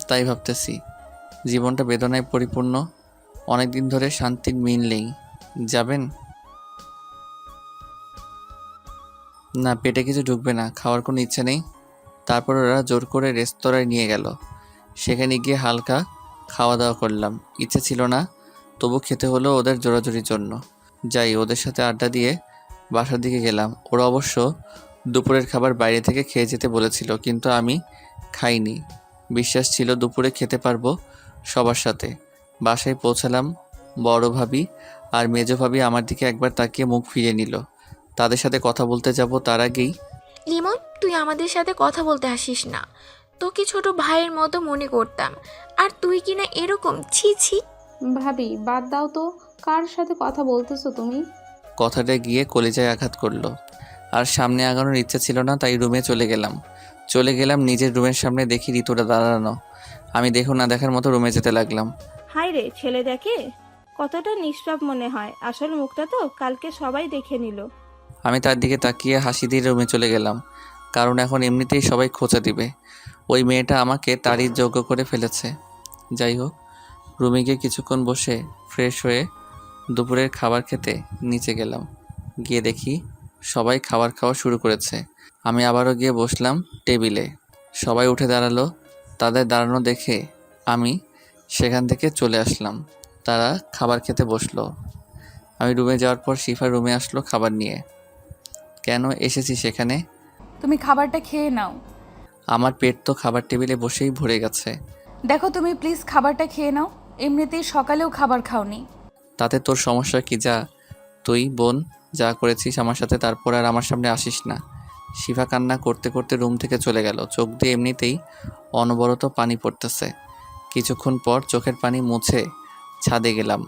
তাই ভাবতেছি। জীবনটা বেদনায় পরিপূর্ণ। অনেক দিন ধরে শান্তির মিল নেই। যাবেন? না, পেটে কিছু ঢুকবে না, খাওয়ার কোনো ইচ্ছে নেই। তারপর ওরা জোর করে রেস্তোরাঁয় নিয়ে গেল। সেখানে গিয়ে হালকা খাওয়া দাওয়া করলাম। ইচ্ছে ছিল না, তবু খেতে হলো ওদের জোরাজুরির জন্য। যাই, ওদের সাথে আড্ডা দিয়ে বাসার দিকে গেলাম। ওরা অবশ্য দুপুরের খাবার বাইরে থেকে খেয়ে যেতে বলেছিল, কিন্তু আমি খাইনি। বিশ্বাস ছিল দুপুরে খেতে পারবো সবার সাথে। বাসায় পৌঁছালাম। বড় ভাবি আর মেজো ভাবি আমার দিকে একবার তাকিয়ে মুখ ফিরিয়ে নিল। তাদের সাথে কথা বলতে যাব তার আগেই লিমন, তুই আমাদের সাথে কথা বলতে আসিস না। তোকে ছোট ভাইয়ের মতো মনে করতাম, আর তুই কিনা এরকম! ছি ছি। ভাবি বাদ দাও তো, কার সাথে কথা বলতেছো তুমি? কথাটা গিয়ে কলিজায় আঘাত করলো। আর সামনে আগানোর ইচ্ছা ছিল না, তাই রুমে চলে গেলাম নিজের রুমের সামনে। দেখি ঋতুটা দাঁড়ানো। আমি দেখো না দেখার মতো রুমে যেতে লাগলাম। হাই রে, ছেলে দেখে কতটা নিষ্পাপ মনে হয়, আসল মুখটা তো কালকে সবাই দেখে নিল। আমি তার দিকে তাকিয়ে হাসি দিয়ে রুমে চলে গেলাম, কারণ এখন এমনিতেই সবাই খোঁচা দিবে। ওই মেয়েটা আমাকে তারই যোগ্য করে ফেলেছে। যাই হোক, রুমে গিয়ে কিছুক্ষণ বসে ফ্রেশ হয়ে দুপুরের খাবার খেতে নিচে গেলাম। গিয়ে দেখি সবাই খাবার খাওয়া শুরু করেছে। আমি আবারও গিয়ে বসলাম টেবিলে। সবাই উঠে দাঁড়ালো। তাদের দাঁড়ানো দেখে আমি সেখান থেকে চলে আসলাম। তারা খাবার খেতে বসলো। আমি রুমে যাওয়ার পর শিফা রুমে আসলো খাবার নিয়ে। কেন এসেছি সেখানে? তুমি খাবারটা খেয়ে নাও। আমার পেট তো খাবার টেবিলে বসেই ভরে গেছে। দেখো তুমি প্লিজ খাবারটা খেয়ে নাও, এমনিতেই সকালেও খাবার খাওনি। তাতে তোর সমস্যা কি? যা, তুই বোন যা করেছিস আমার সাথে, তারপর আর আমার সামনে আসিস না। শিফা কান্না করতে করতে রুম থেকে চলে গেল। চোখ দিয়ে এমনিতেই অনবরত পানি পড়তেছে। কিছুক্ষণ পর চোখের পানি মুছে ছাদে গেলাম,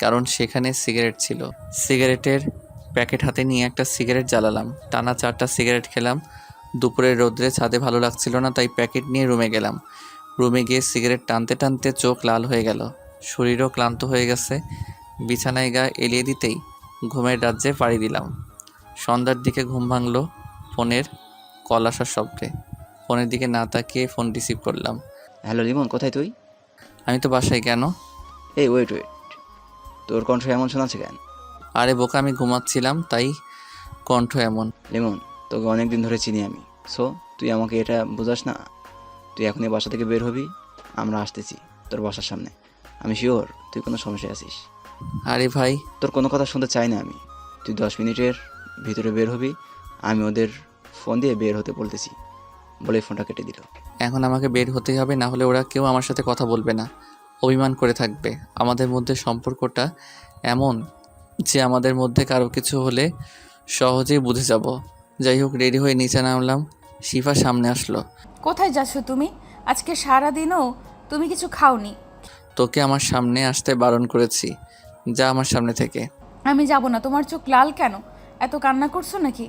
কারণ সেখানে সিগারেট ছিল। সিগারেটের প্যাকেট হাতে নিয়ে একটা সিগারেট জ্বালালাম। টানা 4টা সিগারেট খেলাম। দুপুরের রোদ্রে ছাদে ভালো লাগছিল না, তাই প্যাকেট নিয়ে রুমে গেলাম। রুমে গিয়ে সিগারেট টানতে টানতে চোখ লাল হয়ে গেল। শরীরও ক্লান্ত হয়ে গেছে। বিছানায় গা এলিয়ে দিতেই ঘুমের রাজ্যে পাড়ি দিলাম। সন্ধ্যার দিকে ঘুম ভাঙল ফোনের কল আসার শব্দে। ফোনের দিকে না তাকিয়ে ফোন রিসিভ করলাম। হ্যালো লিমন, কোথায় তুই? আমি তো বাসায়। কেন? এই ওয়েট ওয়েট, তোর কণ্ঠ এমন শোনাচ্ছে কেন? আরে বোকা, আমি ঘুমাচ্ছিলাম তাই কণ্ঠ এমন। লিমন, তোকে অনেক দিন ধরে চিনি আমি। সো তুই আমাকে এটা বোঝাস না? তুই এখনই বাসা থেকে বের হবি, আমরা আসতেছি তোর বাসার সামনে। আমি শিওর তুই কোনো সমস্যায় আছিস। আরে ভাই, তোর কোনো কথা শুনতে চাই না আমি। তুই 10 মিনিটের ভিতরে বের হবি, আমি ওদের ফোন দিয়ে বের হতে বলতেছি। বলে ফোনটা কেটে দিল। এখন আমাকে বের হতেই হবে, না হলে ওরা কেউ আমার সাথে কথা বলবে না, অভিমান করে থাকবে। আমাদের মধ্যে সম্পর্কটা এমন যে আমাদের মধ্যে কারো কিছু হলে সহজেই বুঝে যাব। যাই হোক, রেডি হয়ে নিচে নামলাম। শিফা সামনে আসলো। কোথায় যাচ্ছ তুমি? আজকে সারা দিনও তুমি কিছু খাওনি। তোকে আমার সামনে আসতে বারণ করেছি, যা আমার সামনে থেকে। আমি যাব না। তোমার চোখ লাল কেন? এত কান্না করছো নাকি?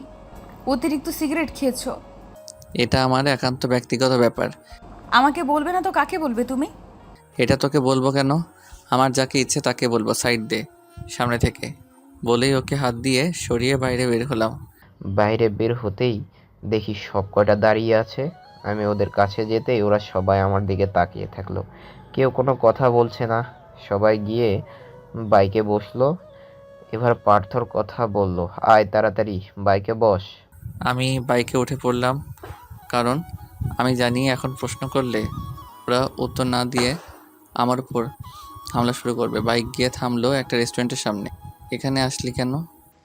অতিরিক্ত সিগারেট খেয়েছো? এটা আমার একান্ত ব্যক্তিগত ব্যাপার। আমাকে বলবে না তো কাকে বলবে তুমি? এটা তোকে বলবো কেন? আমার যাকে ইচ্ছে তাকে বলবো। সাইড দে সামনে থেকে, বলেই ওকে হাত দিয়ে সরিয়ে বাইরে বের হলাম। বাইরে বের হতেই দেখি সব কয়টা দাঁড়িয়ে আছে। আমি ওদের কাছে যেতেই ওরা সবাই আমার দিকে তাকিয়ে থাকলো। কেউ কোনো কথা বলছে না। সবাই গিয়ে বাইকে বসলো। এবার পার্থর কথা বলল, আয় তাড়াতাড়ি বাইকে বস। আমি বাইকে উঠে পড়লাম, কারণ আমি জানি এখন প্রশ্ন করলে ওরা উত্তর না দিয়ে আমার উপর হামলা শুরু করবে। বাইক গিয়ে থামলো একটা রেস্টুরেন্টের সামনে। এখানে আসলি কেন?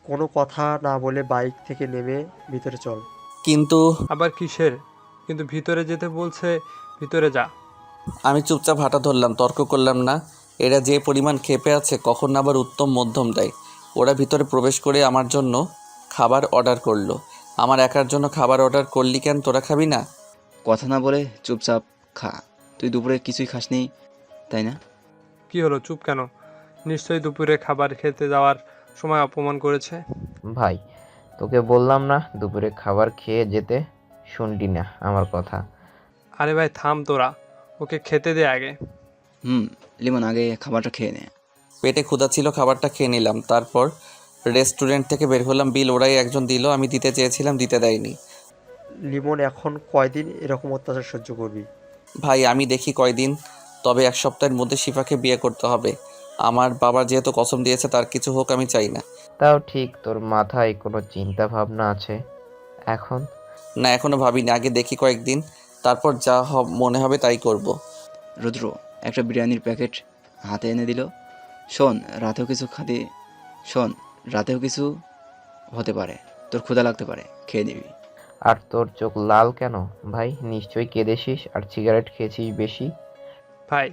কোনো কথা না বলে বাইক থেকে নেমে ভিতরে চল। কিন্তু আবার কিসের কিন্তু? ভিতরে যেতে বলছে, ভিতরে যা। আমি চুপচাপ হাঁটা ধরলাম, তর্ক করলাম না। এরা যে পরিমাণ ক্ষেপে আছে, কখন আবার উত্তম মধ্যম দেয়। ওরা ভিতরে প্রবেশ করে আমার জন্য খাবার অর্ডার করলো। আমার একার জন্য খাবার অর্ডার করলি কেন? তোরা খাবি না? কথা না বলে চুপচাপ খা। তুই দুপুরে কিছুই খাসনি, তাই না? কি হলো, চুপ কেন? নিশ্চয়ই দুপুরে খাবার খেতে যাওয়ার সময় অপমান করেছে। ভাই, তোকে বললাম না দুপুরে খাবার খেয়ে যেতে? শুনলি না আমার কথা? আরে ভাই থাম তোরা, ওকে খেতে দে আগে। লিমন, আগে খাবারটা খেয়ে নে। পেটে ক্ষুধা ছিল, খাবারটা খেয়ে নিলাম। তারপর রেস্টুরেন্ট থেকে বের হলাম। বিল ওরাই একজন দিল, আমি দিতে চেয়েছিলাম, দিতে দেয়নি। লিমন, এখন কয়দিন এরকম অত্যাচার সহ্য করবি? ভাই আমি দেখি কয়দিন, তবে 1 সপ্তাহের মধ্যে শিফাকে বিয়ে করতে হবে। আমার বাবা যেহেতু কসম দিয়েছে তার কিছু হোক আমি চাই না। তাও ঠিক, তোর মাথায় কোনো চিন্তা ভাবনা আছে এখন? না এখনো ভাবিনি, আগে দেখি কয়েকদিন, তারপর যা মনে হবে তাই করব। রুদ্র একটা বিরিয়ানির প্যাকেট হাতে এনে দিল। শোন, রাতেও কিছু হতে পারে, তোর ক্ষুধা লাগতে পারে, খেয়ে নিবি। আর তোর চোখ লাল কেন ভাই? নিশ্চয়ই কেঁদেছিস আর সিগারেট খেয়েছিস বেশি। ভাই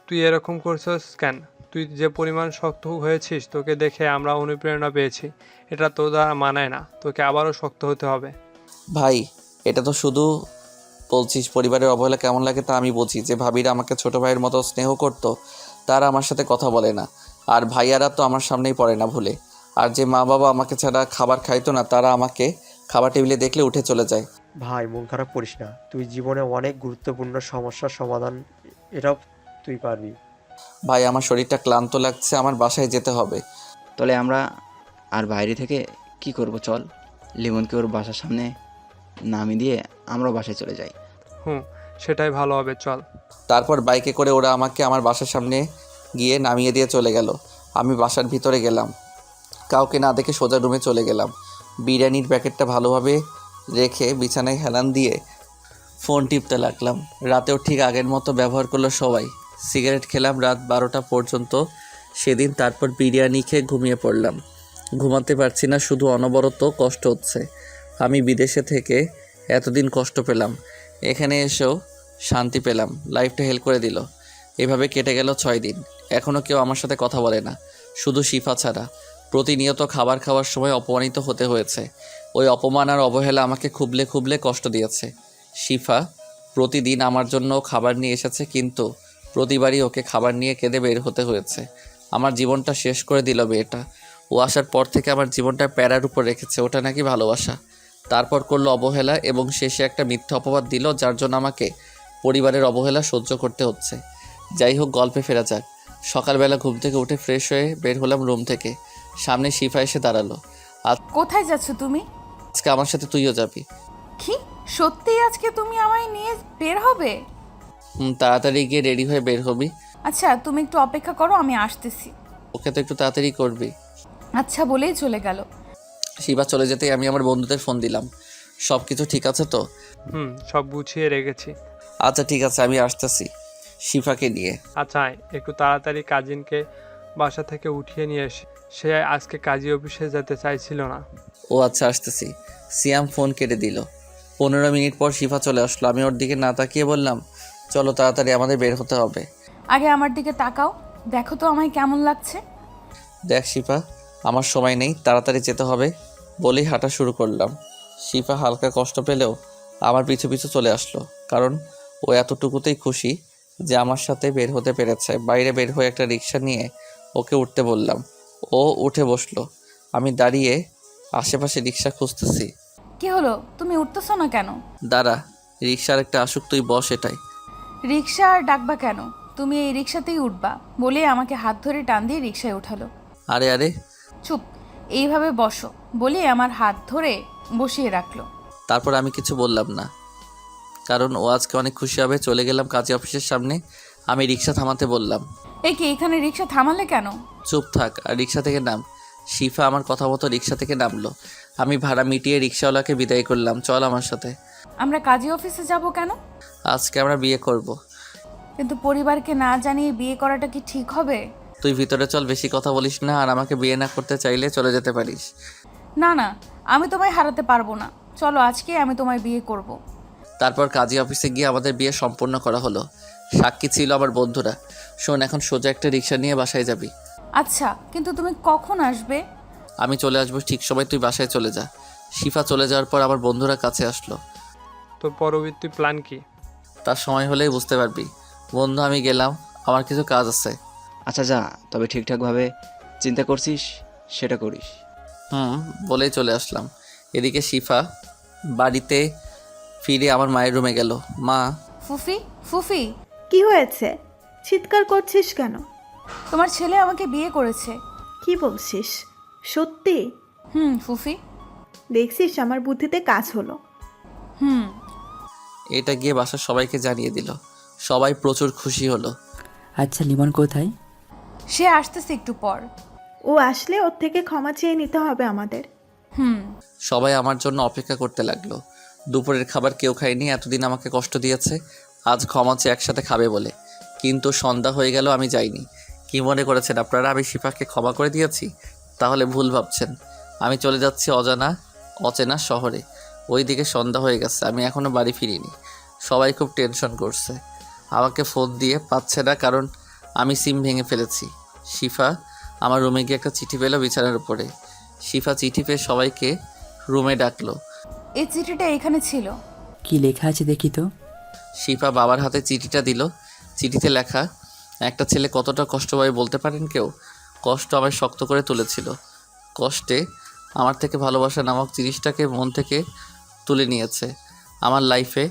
তুই এরকম করছিস কেন? তুই যে পরিমাণ শক্ত হয়েছিস তোকে দেখে আমরা অনুপ্রেরণা পেয়েছি। এটা তো দ্বারা মানায় না, তোকে আবারও শক্ত হতে হবে। ভাই এটা তো শুধু বলছিস, পরিবারের অবহেলা কেমন লাগে তা আমি বুঝি। যে ভাবিরা আমাকে ছোট ভাইয়ের মতো স্নেহ করতো তারা আমার সাথে কথা বলে না, আর ভাইয়ারা তো আমার সামনেই পড়ে না ভুলে। আর যে মা বাবা আমাকে ছাড়া খাবার খাইতো না তারা আমাকে খাবার টেবিলে দেখলে উঠে চলে যায়। ভাই মন খারাপ করিস না, তুই জীবনে অনেক গুরুত্বপূর্ণ সমস্যার সমাধান, এটাও তুই পারবি। ভাই আমার শরীরটা ক্লান্ত লাগছে, আমার বাসায় যেতে হবে। তাহলে আমরা আর বাইরে থেকে কি করব? চল, লিমনকে ওর বাসার সামনে নামিয়ে দিয়ে আমরা বাসায় চলে যাই। সেটাই ভালো হবে, চল। তারপর বাইকে করে ওরা আমাকে আমার বাসার সামনে গিয়ে নামিয়ে দিয়ে চলে গেল। আমি বাসার ভিতরে গেলাম, কাউকে না দেখে সোজা রুমে চলে গেলাম। বিরিয়ানির প্যাকেটটা ভালোভাবে রেখে বিছানায় হেলান দিয়ে ফোন টিপতে লাগলাম। রাতেও ঠিক আগের মতো ব্যবহার করলো সবাই। সিগারেট খেলাম রাত 12টা পর্যন্ত সেদিন। তারপর বিরিয়ানি খেয়ে ঘুমিয়ে পড়লাম। ঘুমাতে পারছি না, শুধু অনবরত কষ্ট হচ্ছে। আমি বিদেশে থেকে এতদিন কষ্ট পেলাম, এখানে এসেও শান্তি পেলাম। লাইফটা হেল করে দিল। এভাবে কেটে গেল 6 দিন। এখনও কেউ আমার সাথে কথা বলে না, শুধু শিফা ছাড়া। প্রতিনিয়ত খাবার খাওয়ার সময় অপমানিত হতে হয়েছে। ওই অপমান আর অবহেলা আমাকে খুবলে খুবলে কষ্ট দিয়েছে। শিফা প্রতিদিন আমার জন্য খাবার নিয়ে এসেছে, কিন্তু প্রতিবারই ওকে খাবার নিয়ে কেঁদে বের হতে হয়েছে। আমার জীবনটা শেষ করে দিল মেয়েটা। ও আসার পর থেকে আমার জীবনটা প্যারার উপর রেখেছে, ওটা নাকি ভালোবাসা। তারপর করলো অবহেলা এবং শেষে একটা মিথ্যা অপবাদ দিল, যার জন্য আমাকে পরিবারের অবহেলা সহ্য করতে হচ্ছে। যাই হোক, গল্পে ফেরা যাক। সকালবেলা ঘুম থেকে উঠে ফ্রেশ হয়ে বের হলাম রুম থেকে। সামনে শিফা এসে দাঁড়ালো। কোথায় যাচ্ছ তুমি? আজকে আমার সাথে তুইও যাবি। কি সত্যি আজকে তুমি আমায় নিয়ে বের হবে? তাড়াতাড়ি গিয়ে রেডি হয়ে বের হবি। আচ্ছা তুমি একটু অপেক্ষা করো, আমি আসতেছি। ওকে তো একটু তাড়াতাড়ি করবি। আচ্ছা বলেই চলে গেল। শিবা চলে যেতেই আমি আমার বন্ধুদের ফোন দিলাম। সব কিছু ঠিক আছে তো? সব গুছিয়ে রেখেছি। আচ্ছা ঠিক আছে, আমি আসতেছি শিফাকে নিয়ে। আচ্ছা একটু তাড়াতাড়ি কাজিনকে বাসা থেকে উঠিয়ে নিয়ে এসে, সে আজকে কাজী অফিসে যেতে চাইছিল না। ও আচ্ছা আসতেছি। সিয়াম ফোন কেটে দিল। 15 মিনিট পর শিফা চলে আসলো। আমি ওর দিকে না তাকিয়ে বললাম, চলো তাড়াতাড়ি, আমাদের বের হতে হবে। আগে আমার দিকে তাকাও, দেখো তো আমায় কেমন লাগছে। দেখ শিফা, আমার সময় নেই, তাড়াতাড়ি যেতে হবে বলেই হাঁটা শুরু করলাম। শিফা হালকা কষ্ট পেলেও আমার পিছু পিছু চলে আসলো, কারণ ও এতটুকুতেই খুশি যে আমার সাথে বের হতে পেরেছে। বাইরে বের হয়ে একটা রিক্সা নিয়ে ওকে উঠতে বললাম। ও উঠে বসলো। আমি দাঁড়িয়ে আশেপাশে রিক্সা খুঁজতেছি। কি হলো, তুমি উঠতেছো না কেন? দাঁড়া, রিক্সার একটা আসুক, তুই বস এটাই। রিক্সা আর ডাকবা কেন? তুমি এই রিক্সাতেই উঠবা বলে আমাকে হাত ধরে টান দিয়ে রিক্সায় উঠালো। আরে আরে, চুপ, এইভাবে বসো বলে আমার হাত ধরে বসিয়ে রাখলো। তারপর আমি কিছু বললাম না, কারণ ও আজকে অনেক খুশি হবে। চলে গেলাম কাজী অফিসের সামনে। আমি রিক্সা থামাতে বললাম। এই কি, এখানে রিক্সা থামালে কেন? চুপ থাক আর রিক্সা থেকে নাম। শিফা আমার কথা মতো রিক্সা থেকে নামলো। আমি ভাড়া মিটিয়ে রিক্সাওয়ালাকে বিদায় করলাম। চল আমার সাথে। আমরা কাজী অফিসে যাব কেন? আজকে আমরা বিয়ে করব। কিন্তু পরিবারকে না জানিয়ে বিয়ে করাটা কি ঠিক হবে? তুই ভিতরে চল, বেশি কথা বলিস না। আর আমাকে বিয়ে না করতে চাইলে চলে যেতে পারিস। না না, আমি তোমায় হারাতে পারবো না। চলো আজকে আমি তোমায় বিয়ে করব। তারপর কাজী অফিসে গিয়ে আমাদের বিয়ে সম্পন্ন করা হলো। সাক্ষী ছিল আমার বন্ধুরা। শোন, এখন সোজা একটা রিক্সা নিয়ে বাসায় যাবি। আচ্ছা, কিন্তু তুমি কখন আসবে? আমি চলে আসবো ঠিক সময়, তুই বাসায় চলে যা। শিফা চলে যাওয়ার পর আমার বন্ধুরা কাছে আসলো। তোর পরবর্তী প্ল্যান কি? তার সময় হলেই বুঝতে পারবি। বন্ধু আমি গেলাম, আমার কিছু কাজ আছে। আচ্ছা যা, তবে ঠিকঠাকভাবে চিন্তা করছিস সেটা করিস। বলেই চলে আসলাম। এদিকে শিফা বাড়িতে ফিরে আমার মায়ের রুমে গেল। মা, ফুফি, ফুফি, কি হয়েছে? চিৎকার করছিস কেন? তোমার ছেলে আমাকে বিয়ে করেছে। কি বলছিস? সত্যি? ফুফি। দেখছিস আমার বুদ্ধিতে কাজ হলো। এটা গিয়ে বাসার সবাইকে জানিয়ে দিল। সবাই প্রচুর খুশি হলো। আচ্ছা লিমন কোথায়? সে আসতেছে একটু পর। ও আসলে ওর থেকে ক্ষমা চেয়ে নিতে হবে আমাদের। হুম। সবাই আমার জন্য অপেক্ষা করতে লাগলো। দুপুরের খাবার কেউ খায়নি, এতদিন আমাকে কষ্ট দিয়েছে, আজ ক্ষমা চেয়ে একসাথে খাবে বলে। কিন্তু সন্ধ্যা হয়ে গেল, আমি যাইনি। কি মনে করেছেন আপনারা আমি শিফাকে ক্ষমা করে দিয়েছি? তাহলে ভুল ভাবছেন। আমি চলে যাচ্ছি অচেনা শহরে। ওইদিকে সন্ধ্যা হয়ে গেছে, আমি এখনও বাড়ি ফিরিনি। সবাই খুব টেনশন করছে, আমাকে ফোন দিয়ে পাচ্ছে না, কারণ আমি সিম ভেঙে ফেলেছি। শিফা আমার রুমে গিয়ে একটা চিঠি পেল বিছানার উপরে। শিফা চিঠি পেয়ে সবাইকে রুমে ডাকলো। এই চিঠিটা এখানে ছিল। কি লেখা আছে দেখি তো। শিফা বাবার হাতে চিঠিটা দিল। চিঠিতে লেখা, একটা ছেলে কতটা কষ্ট পায় বলতে পারেন কেউ? কষ্ট আমায় শক্ত করে তুলেছিল। কষ্টে আমার থেকে ভালোবাসা নামক জিনিসটাকে মন থেকে তুলে নিয়েছে আমার লাইফে।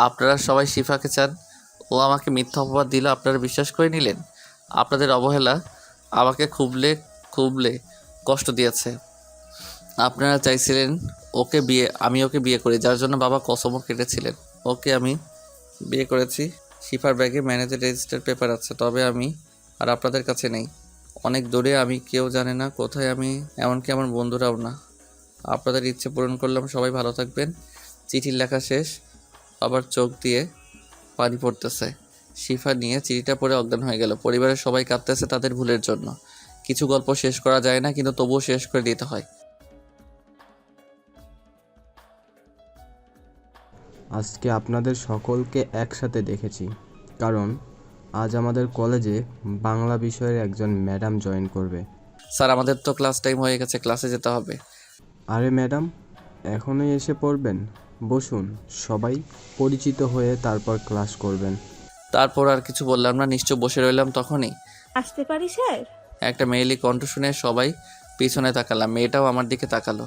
আপনারা সবাই শিফাকে চান, ও আমাকে মিথ্যা অপবাদ দিল, আপনারা বিশ্বাস করে নিলেন। আপনাদের অবহেলা আমাকে খুবলে কষ্ট দিয়েছে। আপনারা চাইছিলেন আমি ওকে বিয়ে করি, যার জন্য বাবা কসমও কেটেছিলেন। ওকে আমি বিয়ে করেছি। শিফার ব্যাগে ম্যারেজের রেজিস্টার পেপার আছে, তবে আমি আর আপনাদের কাছে নেই। অনেক দূরে, আমি, কেউ জানে না কোথায় আমি, এমনকি আমার বন্ধুরাও না। আপনাদের ইচ্ছে পূরণ করলাম, সবাই ভালো থাকবেন। চিঠির লেখা শেষ, আবার চোখ দিয়ে পানি পড়তেছে। শিফা নিয়ে চিঠিটা পড়ে অজ্ঞান হয়ে গেল। পরিবারের সবাই কাঁদতেছে তাদের ভুলের জন্য। কিছু গল্প শেষ করা যায় না, কিন্তু তবুও শেষ করে দিতে হয়। আজকে আপনাদের সকলকে একসাথে দেখেছি, কারণ আজ আমাদের কলেজে বাংলা বিষয়ের একজন ম্যাডাম জয়েন করবে। স্যার, আমাদের তো ক্লাস টাইম হয়ে গেছে, ক্লাসে যেতে হবে। আরে ম্যাডাম, এখনই এসে পড়বেন? বসুন, সবাই পরিচিত হয়ে তারপর ক্লাস করবেন। তারপর আর কিছু বললাম না, নিশ্চয় বসে রইলাম। তখনই আসতে পারি স্যার? একটা মেয়েলি কণ্ঠ শুনে সবাই পিছনে তাকালাম। মেয়েটাও আমার দিকে তাকালো।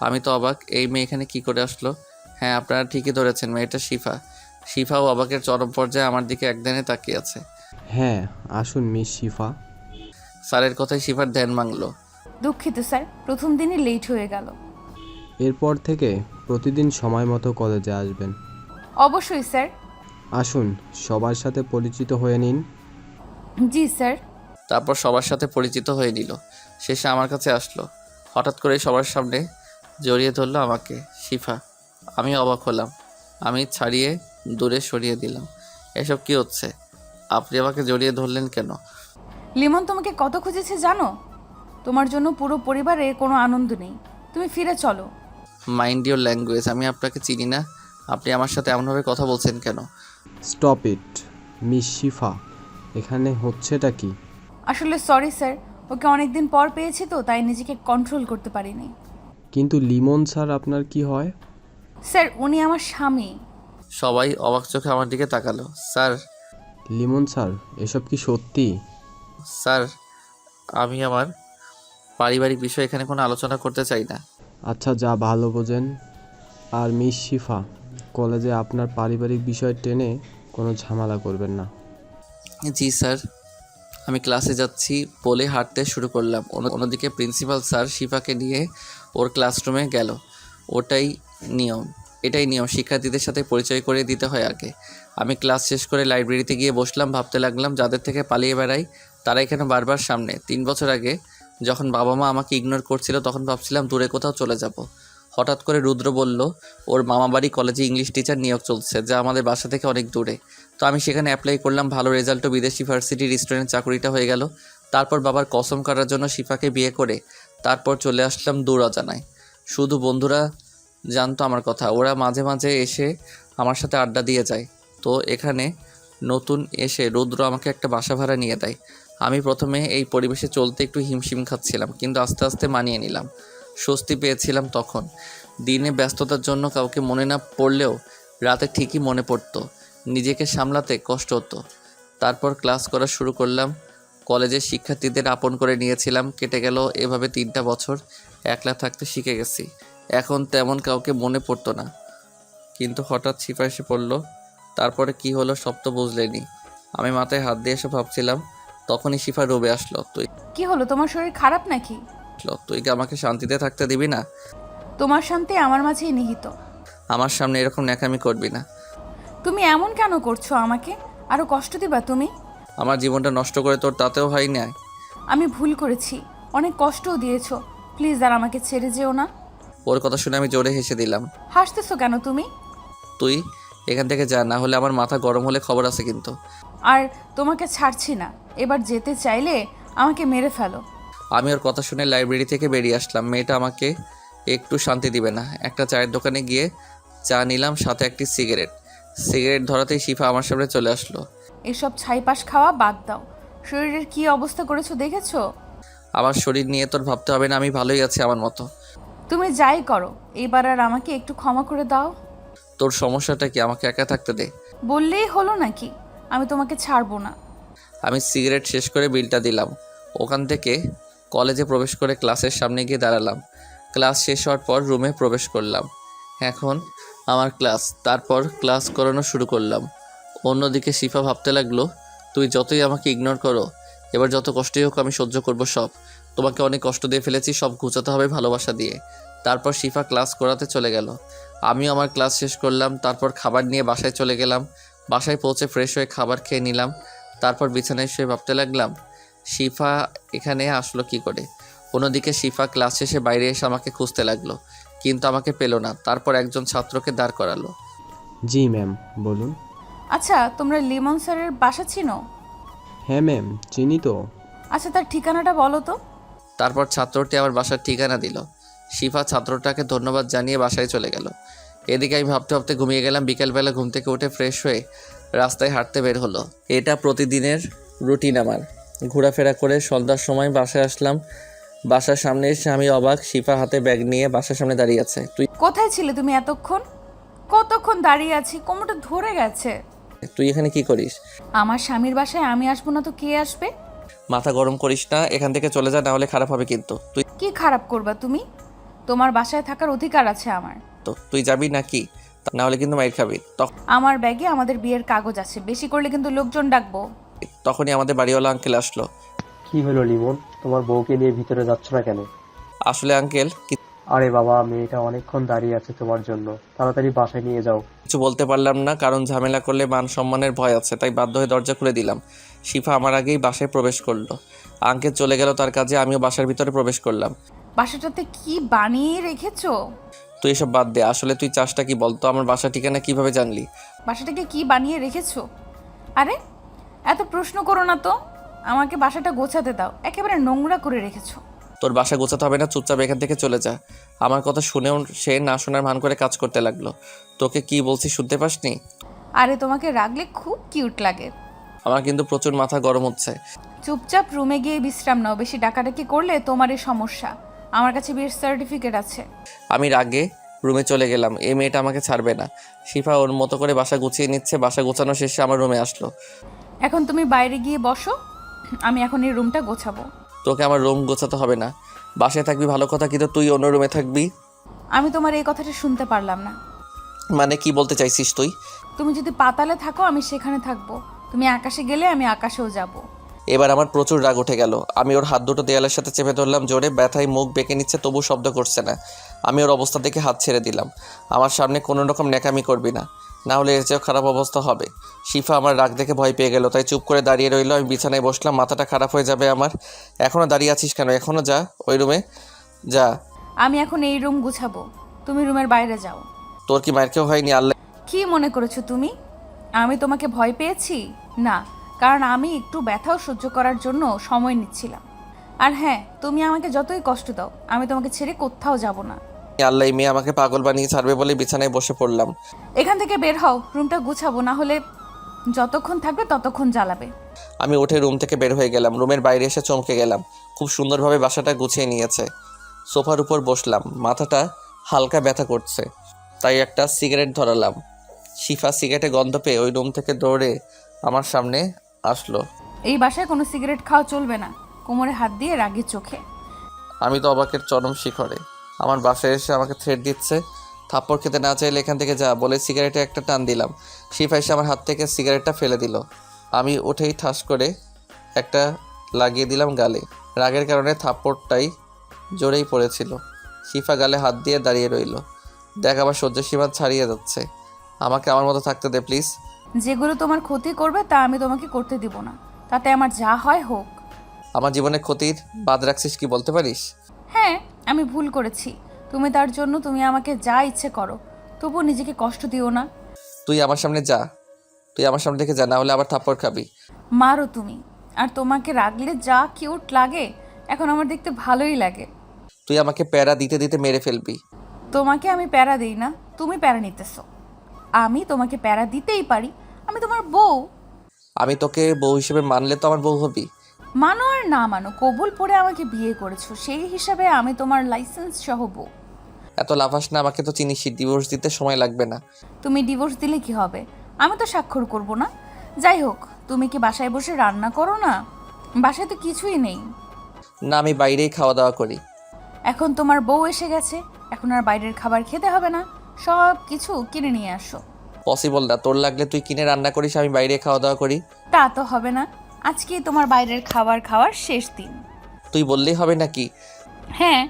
আমি তো অবাক, এই মেয়ে এখানে কি করে আসলো? হ্যাঁ, আপনারা ঠিকই ধরেছেন, মেয়েটা শিফা। শিফাও অবাকের চরম পর্যায়ে আমার দিকে একদিনে তাকিয়ে আছে। হ্যাঁ, আসুন মিস শিফা। স্যারের কথায় শিফার ধ্যান ভাঙলো। দুঃখিত স্যার, প্রথম দিনই লেট হয়ে গেল। এরপর থেকে প্রতিদিন সময় মতো কলেজে আসবেন। অবশ্যই স্যার। আসুন, সবার সাথে পরিচিত হয়ে নিন। জি স্যার। তারপর সবার সাথে পরিচিত হয়ে নিল। শেষে আমার কাছে আসলো। হঠাৎ করে সবার সামনে জড়িয়ে ধরলো আমাকে। শিফা, আমি অবাক হলাম। আমি ছাড়িয়ে দূরে সরিয়ে দিলাম। এসব কি হচ্ছে? আপনি আমাকে জড়িয়ে ধরলেন কেন? লিমন তোমাকে কত খুঁজেছে জানো? তোমার জন্য পুরো পরিবারের কোনো আনন্দ নেই। তুমি ফিরে চলো। মাইন্ড ইওর ল্যাঙ্গুয়েজ, আমি আপনাকে চিনি না। আপনি আমার সাথে এমনভাবে কথা বলছেন কেন? স্টপ ইট মিস শিফা, এখানে হচ্ছেটা কি? আসলে সরি স্যার, ওকে অনেকদিন পর পেয়েছি তো, তাই নিজেকে কন্ট্রোল করতে পারিনি। কিন্তু লিমন স্যার আপনার কি হয়? স্যার, উনি আমার স্বামী। সবাই অবাক চোখে আমার দিকে তাকালো। স্যার, লিমন স্যার, এসব কি সত্যি? স্যার, আমি আমার পারিবারিক বিষয় এখানে কোনো আলোচনা করতে চাই না। আচ্ছা, যা ভালো বোঝেন। আর মিস শিফা, কলেজে আপনার পারিবারিক বিষয় টেনে কোনো ঝামেলা করবেন না। জি স্যার। আমি ক্লাসে যাচ্ছি বলে হাঁটতে শুরু করলাম। অন্যদিকে প্রিন্সিপাল স্যার শিফাকে নিয়ে ওর ক্লাসরুমে গেল। এটাই নিয়ম, শিক্ষার্থীদের সাথে পরিচয় করে দিতে হয় আগে। আমি ক্লাস শেষ করে লাইব্রেরিতে গিয়ে বসলাম, ভাবতে লাগলাম যাদের থেকে পালিয়ে বেড়াই তারা এখানে বারবার সামনে। 3 বছর আগে যখন বাবা মা আমাকে ইগনোর করছিল তখন ভাবছিলাম দূরে কোথাও চলে যাব। হঠাৎ করে রুদ্র বলল ওর মামাবাড়ি কলেজে ইংলিশ টিচার নিয়োগ চলছে, যা আমাদের বাসা থেকে অনেক দূরে। তো আমি সেখানে অ্যাপ্লাই করলাম। ভালো রেজাল্টও বিদেশি ভার্সিটি রেস্টুরেন্ট চাকরিটা হয়ে গেল। তারপর বাবার কসম কাটার জন্য শিফাকে বিয়ে করে তারপর চলে আসলাম দূর অজানায়। শুধু বন্ধুরা জানতো আমার কথা, ওরা মাঝে মাঝে এসে আমার সাথে আড্ডা দিয়ে যায়। তো এখানে নতুন এসে রুদ্র আমাকে একটা বাসা ভাড়া নিয়ে দেয়। আমি প্রথমে এই পরিবেশে চলতে একটু হিমশিম খাচ্ছিলাম, কিন্তু আস্তে আস্তে মানিয়ে নিলাম। স্বস্তি পেয়েছিলাম তখন। দিনে ব্যস্ততার জন্য কাউকে মনে না পড়লেও রাতে ঠিকই মনে পড়তো। নিজেকে সামলাতে কষ্ট হতো। তারপর ক্লাস করা শুরু করলাম। কলেজের শিক্ষার্থীদের আপন করে নিয়েছিলাম। কেটে গেল এভাবে 3টা বছর। একলা থাকতে শিখে গেছি। এখন তেমন কাউকে মনে পড়তো না। কিন্তু হঠাৎ শিফা এসে পড়লো। তারপরে কি হলো সব তো বুঝলেনি। আমি মাথায় হাত দিয়ে এসে ভাবছিলাম, তখনই শিফা রুমে আসলো। কি হলো, তোমার শরীর খারাপ নাকি? তুই কি আমাকে শান্তিতে থাকতে দিবি না? তোমার শান্তি আমার মাঝেই নিহিত। আমার সামনে এরকম ন্যাকামি করবি না। তুমি এমন কেন করছো আমাকে? আরও কষ্ট দিবা তুমি? আমার জীবনটা নষ্ট করে তোর তাতেও হয় না। আমি ভুল করেছি, অনেক কষ্টও দিয়েছো। প্লিজ আর আমাকে ছেড়ে যেও না। ওর কথা শুনে আমি জোরে হেসে দিলাম। হাসতেছো কেন তুমি? তুই এখান থেকে যা, না হলে আমার মাথা গরম হলে খবর আছে কিন্তু। আর তোমাকে ছাড়ছি না, এবার যেতে চাইলে আমাকে মেরে ফেলো। আমি ওর কথা শুনে লাইব্রেরি থেকে বেরিয়ে আসলাম। মেয়েটা আমাকে একটু শান্তি দিবে না। একটা চায়ের দোকানে গিয়ে চা নিলাম, সাথে একটি সিগারেট ধরাতেই শিফা আমার সামনে চলে আসলো। এসব ছাইপাশ খাওয়া বাদ দাও। শরীরের কি অবস্থা করেছো দেখেছো? আমার শরীর নিয়ে তোর ভাবতে হবে না, আমি ভালোই আছি আমার মতো। তুমি যাই করো, এবার আর আমাকে একটু ক্ষমা করে দাও। তোর সমস্যাটা কি? আমাকে একা থাকতে দে। বললেই হলো নাকি? আমি তোমাকে ছাড়বো না। আমি সিগারেট শেষ করে বিলটা দিলাম। ওখান থেকে কলেজে প্রবেশ করে ক্লাসের সামনে গিয়ে দাঁড়ালাম। ক্লাস শেষ হওয়ার পর রুমে প্রবেশ করলাম। এখন আমার ক্লাস, তারপর ক্লাস করানো শুরু করলাম। অন্যদিকে শিফা ভাবতে লাগলো, তুই যতই আমাকে ইগনোর করো, এবার যত কষ্টই হোক আমি সহ্য করব সব। তোমাকে অনেক কষ্ট দিয়ে ফেলেছি, সব ঘুচাতে হবে ভালোবাসা দিয়ে। তারপর শিফা ক্লাস করাতে চলে গেল। আমিও আমার ক্লাস শেষ করলাম। তারপর খাবার নিয়ে বাসায় চলে গেলাম। বাসায় পৌঁছে ফ্রেশ হয়ে খাবার খেয়ে নিলাম। তারপর বিছানায় শুয়ে ভাবতে লাগলাম, শিফা এখানে আসলো কি করে। অন্যদিকে শিফা ক্লাস শেষে বাইরে এসে আমাকে খুঁজতে লাগলো, কিন্তু আমাকে পেল না। তারপর একজন ছাত্রকে দাঁড় করালো। জি ম্যাম, বলুন। আচ্ছা, তোমরা লিমন স্যারের বাসা চিনো? হ্যাঁ ম্যাম, চিনি তো। আচ্ছা, তার ঠিকানাটা বলো তো। তারপর ছাত্রটি আমার বাসার ঠিকানা দিল। শিফা ছাত্রটাকে ধন্যবাদ জানিয়ে বাসায় চলে গেল। এদিকে আমি ভাবতে ভাবতে ঘুমিয়ে গেলাম। বিকেলবেলা ঘুম থেকে উঠে ফ্রেশ হয়ে রাস্তায় হাঁটতে বের হলো। এটা প্রতিদিনের রুটিন আমার। ঘোরাফেরা করে সন্ধ্যার সময় বাসায় আসলাম। বাসার সামনে এসে আমি অবাক, শিফা হাতে ব্যাগ নিয়ে বাসার সামনে দাঁড়িয়ে আছে। কোথায় ছিলে তুমি এতক্ষণ? কতক্ষণ দাঁড়িয়ে আছি, কোমরটা ধরে গেছে। তুই এখানে কি করিস? আমার স্বামীর বাসায় আমি আসবো না তো কে আসবে? মাথা গরম করিস না, এখান থেকে চলে যা, না হলে খারাপ হবে কিন্তু। কি খারাপ করবা তুমি? তোমার বাসায় থাকার অধিকার আছে আমার। তুই যাবি নাকি? না হলে কিন্তু মাইর খাবি। আমার ব্যাগে আমাদের বিয়ের কাগজ আছে, বেশি করলে কিন্তু লোকজন ডাকবো। তখনই আমাদের বাড়িওয়ালা আঙ্কেল আসলো। কি হলো লিমন, তোমার বউকে নিয়ে ভিতরে যাচ্ছ না কেন? আসলে আঙ্কেল আরে বাবা, মেয়েটা অনেকক্ষণ দাঁড়িয়ে আছে তোমার জন্য, তাড়াতাড়ি বাসায় নিয়ে যাও। কিছু বলতে পারলাম না, কারণ ঝামেলা করলে মান সম্মানের ভয় আছে, তাই বাধ্য হয়ে দরজা খুলে দিলাম। শিফা আমার আগেই বাসায় প্রবেশ করলো। আঙ্কেল চলে গেল তার কাজে, আমিও বাসার ভিতরে প্রবেশ করলাম। বাসাটাতে কি বানিয়ে রেখেছো? তুই এসব বাদ দে, আসলে তুই চাষটা কি বলতো? আমার বাসা ঠিকানা কিভাবে জানলি? বাসাটাকে কি বানিয়ে রেখেছো? আরে এত প্রশ্ন করো না তো, আমাকে বাসাটা গোছাতে দাও। একেবারে নোংরা করে রেখেছো। তোর বাসা গোছাতে হবে না, চুপচাপ এখান থেকে চলে যা। আমার কথা শুনেও সে না শোনার ভান করে কাজ করতে লাগলো। তোকে কি বলছি শুনতে পাসনি? আরে তোমাকে রাখলে খুব কিউট লাগে। আমার কিন্তু প্রচুর মাথা গরম হচ্ছে। চুপচাপ রুমে গিয়ে বিশ্রাম নাও, বেশি ডাকাডাকি করলে তোমারই সমস্যা। আমার কাছে বিয়ের সার্টিফিকেট আছে। আমি রাগে রুমে চলে গেলাম। এই মেয়েটা আমাকে ছাড়বে না। শিফা ওর মতো করে বাসা গুছিয়ে নিচ্ছে। বাসা গোছানো শেষে আমার রুমে আসলো। এখন তুমি বাইরে গিয়ে বসো, আমি এখন এই রুমটা গোছাবো। তোকে আমার রুম গোছাতে হবে না। বাসায় থাকবি ভালো কথা, কিন্তু তুই অন্য রুমে থাকবি। আমি তোমার এই কথাটা শুনতে পারলাম না। মানে কি বলতে চাইছিস তুই? তুমি যদি পাতালে থাকো আমি সেখানে থাকবো, তুমি আকাশে গেলে আমি আকাশেও যাব। এবার আমার প্রচুর রাগ উঠে গেল। আমি ওর হাত দুটো দেয়ালের সাথে চেপে ধরলাম জোরে। ব্যথায় মুখ বেঁকে নিচ্ছে, তবু শব্দ করছে না। আমি ওর অবস্থা দেখে হাত ছেড়ে দিলাম। আমার সামনে কোনো রকম ন্যাকামি করবি না, না হলে এর চেয়েও খারাপ অবস্থা হবে। শিফা আমার রাগ দেখে ভয় পেয়ে গেল, তাই চুপ করে দাঁড়িয়ে রইল। আমি বিছানায় বসলাম, মাথাটা খারাপ হয়ে যাবে আমার। এখনও দাঁড়িয়ে আছিস কেন? এখনও যা, ওই রুমে যা। আমি এখন এই রুম গুছাবো, তুমি রুমের বাইরে যাও। তোর কি মায়ের কেউ হয়নি? আল্লাহ কি মনে করেছো তুমি আমি তোমাকে ভয় পেয়েছি? না, কারণ আমি একটু ব্যথাও সহ্য করার জন্য সময় নিচ্ছিলাম। আর হ্যাঁ, তুমি আমাকে যতই কষ্ট দাও আমি তোমাকে ছেড়ে কোথাও যাব না। আল্লাহ, এই মেয়ে আমাকে পাগল বানিয়ে ছাড়বে বলে বিছানায় বসে পড়লাম। এখান থেকে বের হও, রুমটা গুছাবো, না হলে যতক্ষণ থাকবে ততক্ষণ জ্বালাবে। আমি উঠে রুম থেকে বের হয়ে গেলাম। রুমের বাইরে এসে চমকে গেলাম। খুব সুন্দরভাবে বাসাটা গুছিয়ে নিয়েছে। সোফার উপর বসলাম, মাথাটা হালকা ব্যথা করছে, তাই একটা সিগারেট ধরালাম। শিফা সিগারেটে গন্ধ পেয়ে ওই রুম থেকে দৌড়ে আমার সামনে আসলো। এই বাসায় কোনো সিগারেট খাওয়া চলবে না, কোমরে হাত দিয়ে রাগের চোখে। আমি তো অবাকের চরম শিখরে। আমার বাসায় এসে আমাকে থ্রেট দিচ্ছে, থাপ্পড় খেতে না চাইলে এখান থেকে যা বলে সিগারেটে একটা টান দিলাম। শিফা এসে আমার হাত থেকে সিগারেটটা ফেলে দিল। আমি উঠেই ঠাস করে একটা লাগিয়ে দিলাম গালে। রাগের কারণে থাপ্পড়টাই জোরেই পড়েছিল। শিফা গালে হাত দিয়ে দাঁড়িয়ে রইল। দেখ, আবার সহ্য সীমা ছাড়িয়ে যাচ্ছে। আমাকে আমার মতো থাকতে দে প্লিজ। যেগুলো তোমার ক্ষতি করবে তা আমি তোমাকে করতে দিব না, তাতে আমার যা হয় হোক। আমার জীবনে ক্ষতির বাদ রাখছিস কি বলতে পারিস? হ্যাঁ, আমি ভুল করেছি। তুমি তার জন্য তুমি আমাকে যা ইচ্ছে করো, তবুও নিজেকে কষ্ট দিও না। তুই আমার সামনে যা, তুই আমার সামনে থেকে যা, না হলে আবার থাপ্পড় খাবি। মারো তুমি। আর তোমাকে রাগলে যা কিউট লাগে, এখন আমার দেখতে ভালোই লাগে। তুই আমাকে প্যারা দিতে দিতে মেরে ফেলবি। তোমাকে আমি প্যারা দিই না, তুমি প্যারা নিতেছো। আমি তোমাকে প্যারা দিতেই পারি, আমি তোমার বউ। আমি তোকে বউ হিসেবে মানলে তো আমার বউ হবি। মানো আর না মানো, কবুল পড়ে আমাকে বিয়ে করেছো, সেই হিসাবে আমি তোমার লাইসেন্স সহ বউ। এত লাফাস না, আমাকে তো চিনিসই, ডিভোর্স দিতে সময় লাগবে না। তুমি ডিভোর্স দিলে কি হবে? আমি তো স্বাক্ষর করব না। যাই হোক, তুমি কি বাসায় বসে রান্না করো না? বাসায় তো কিছুই নেই। না, আমি বাইরেই খাওয়া দাওয়া করি। এখন তোমার বউ এসে গেছে, এখন আর বাইরের খাবার খেতে হবে না, সব কিছু কিনে নিয়ে আসো। পসিবল না, তোর লাগলে তুই কিনে রান্না করিস, আমি বাইরে খাওয়া দাওয়া করি। তা তো হবে না, আজকেই তোমার বাইরের খাবার খাওয়ার শেষ দিন। তুই বললেই হবে নাকি? হ্যাঁ,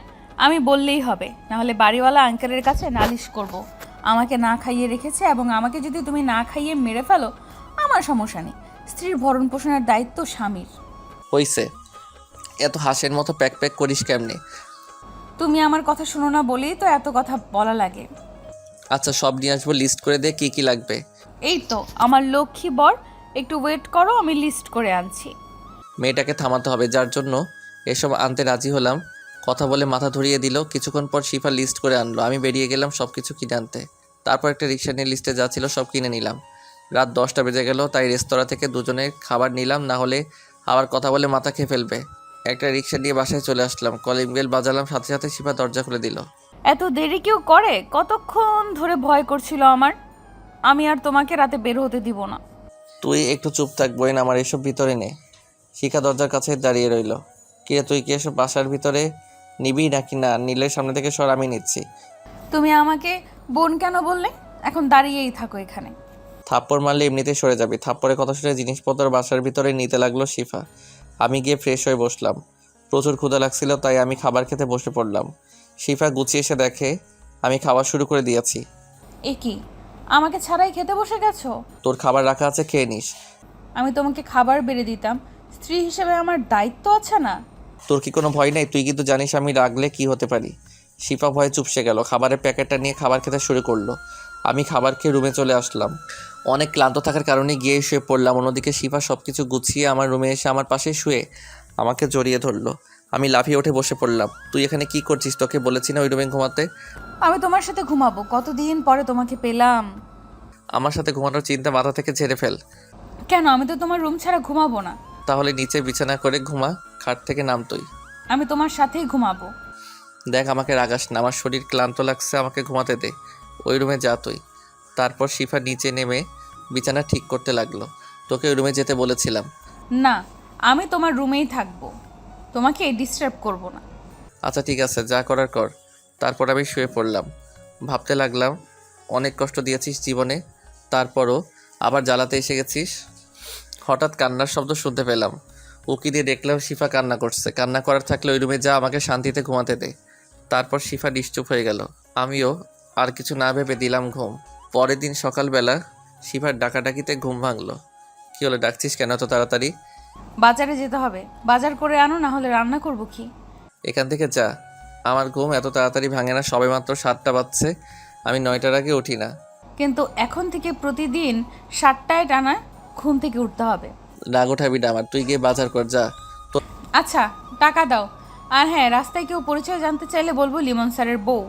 আমি বললেই হবে, নাহলে বাড়িওয়ালা আঙ্কেলের কাছে নালিশ করব। আমাকে না খাইয়ে রেখেছে, এবং আমাকে যদি তুমি না খাইয়ে মেরে ফেলো, আমার সমস্যা নেই। স্ত্রীর ভরণ পোষণের দায়িত্ব স্বামীর। হইছে, এত হাসের মতো প্যাক প্যাক করিস কেমনে? তুমি আমার কথা শোনো না বলেই তো এত কথা বলা লাগে। আচ্ছা, সব নিয়ে আসবো, লিস্ট করে দে কি কি লাগবে। এই তো আমার লক্ষ্মী বর, একটু ওয়েট করো, আমি লিস্ট করে আনছি। মেয়েটাকে থামাতে হবে, যার জন্য এসব আনতে রাজি হলাম। কথা বলে মাথা ধরিয়ে দিল। কিছুক্ষণ পর শিফা লিস্ট করে আনলো, আমি বেরিয়ে গেলাম সব কিছু কিনে আনতে। তারপর একটা রিক্সা নিয়ে লিস্টে যা ছিল সব কিনে নিলাম। রাত 10টা বেজে গেল, তাই রেস্তোরাঁ থেকে দুজনের খাবার নিলাম, না হলে আবার কথা বলে মাথা খেয়ে ফেলবে। একটা রিক্সা নিয়ে বাসায় চলে আসলাম। কলিং বেল বাজালাম, সাথে সাথে শিফা দরজা খুলে দিল। এত দেরি কেউ করে? কতক্ষণ ধরে ভয় করছিল আমার। আমি আর তোমাকে রাতে বের হতে দিব না। তুই একটু চুপ থাক বোন, আমার এসব ভিতরে নে। শিখা দরজার কাছে দাঁড়িয়ে রইল। কিরে, তুই কি এসব বাসার ভিতরে নিবি নাকি না নিলে সামনে থেকে সর, আমি নিচ্ছি। তুমি আমাকে বোন কেন বললে? এখন দাঁড়িয়েই থাকো এখানে। থাপ্পড় মারলে এমনিতেই সরে যাবি। থাপ্পড়ের কথা শুনে জিনিসপত্র বাসার ভিতরে নিতে লাগলো শিফা। আমি গিয়ে ফ্রেশ হয়ে বসলাম। প্রচুর ক্ষুধা লাগছিল, তাই আমি খাবার খেতে বসে পড়লাম। শিফা গুছিয়ে এসে দেখে আমি খাবার শুরু করে দিয়েছি। এ কি, আমাকে ছাড়াই খেতে বসে গেছো? তোর খাবার রাখা আছে, খেয়ে নিস। আমি তোমাকে খাবার বেড়ে দিতাম, স্ত্রী হিসেবে আমার দায়িত্ব আছে না? তোর কি কোনো ভয় নেই? তুই কিন্তু জানিস আমি রাগলে কি হতে পারি। শিফা ভয়ে চুপসে গেল, খাবারের প্যাকেটটা নিয়ে খাবার খেতে শুরু করলো। আমি খাবার খেয়ে রুমে চলে আসলাম। অনেক ক্লান্ত থাকার কারণে গিয়ে শুয়ে পড়লাম। অন্যদিকে শিফা সব কিছু গুছিয়ে আমার রুমে এসে আমার পাশে শুয়ে আমাকে জড়িয়ে ধরলো। আমি লাফিয়ে উঠে বসে পড়লাম। তুই এখানে কি করছিস? তোকে বলেছি না ওই রুমে ঘুমাতে? আমি তোমার সাথে ঘুমাবো, কতদিন পরে তোমাকে পেলাম। আমার সাথে ঘুমানোর চিন্তা মাথা থেকে ঝেড়ে ফেল। কেন? আমি তো তোমার রুম ছাড়া ঘুমাবো না। তাহলে নিচে বিছানা করে ঘুমা, খাট থেকে নাম তুই। আমি তোমার সাথেই ঘুমাবো। দেখ, আমাকে রাগাস না, আমার শরীর ক্লান্ত লাগছে, আমাকে ঘুমাতে দে। ওই রুমে যা তুই। তারপর শিফা নিচে নেমে বিছানা ঠিক করতে লাগলো। তোকে ওই রুমে যেতে বলেছিলাম। না, আমি তোমার রুমেই থাকবো, তোমাকে ডিস্টার্ব করব না। আচ্ছা ঠিক আছে, যা করার কর। তারপর আমি শুয়ে পড়লাম। ভাবতে লাগলাম, অনেক কষ্ট দিয়েছিস জীবনে, তারপরও আবার জ্বালাতে এসে গেছিস। হঠাৎ কান্নার শব্দ শুনতে পেলাম। উকি দিয়ে দেখলাম শিফা কান্না করছে। কান্না করার থাকলে ওই রুমে যা, আমাকে শান্তিতে ঘুমাতে দে। তারপর শিফা নিশ্চুপ হয়ে গেল। আমিও আর কিছু না ভেবে দিলাম ঘুম। পরের দিন সকালবেলা শিফার ডাকাডাকিতে ঘুম ভাঙলো। কি হলো, ডাকছিস কেন এত তাড়াতাড়ি? বাজারে যেতে হবে, বাজার করে আনো, না হলে রান্না করব কি? এখান থেকে যা। আমার ঘুম এত তাড়াতাড়ি ভাঙে না, সবেমাত্র 7টা বাজছে, আমি 9টার আগে উঠি না। কিন্তু এখন থেকে প্রতিদিন 7টায় টানা ঘুম থেকে উঠতে হবে। রাগ উঠাবি না আমার, তুই গিয়ে বাজার কর যা। তো আচ্ছা, টাকা দাও। আর হ্যাঁ, রাস্তায় কেউ পরিচয় জানতে চাইলে বলবো লিমন স্যারের বউ।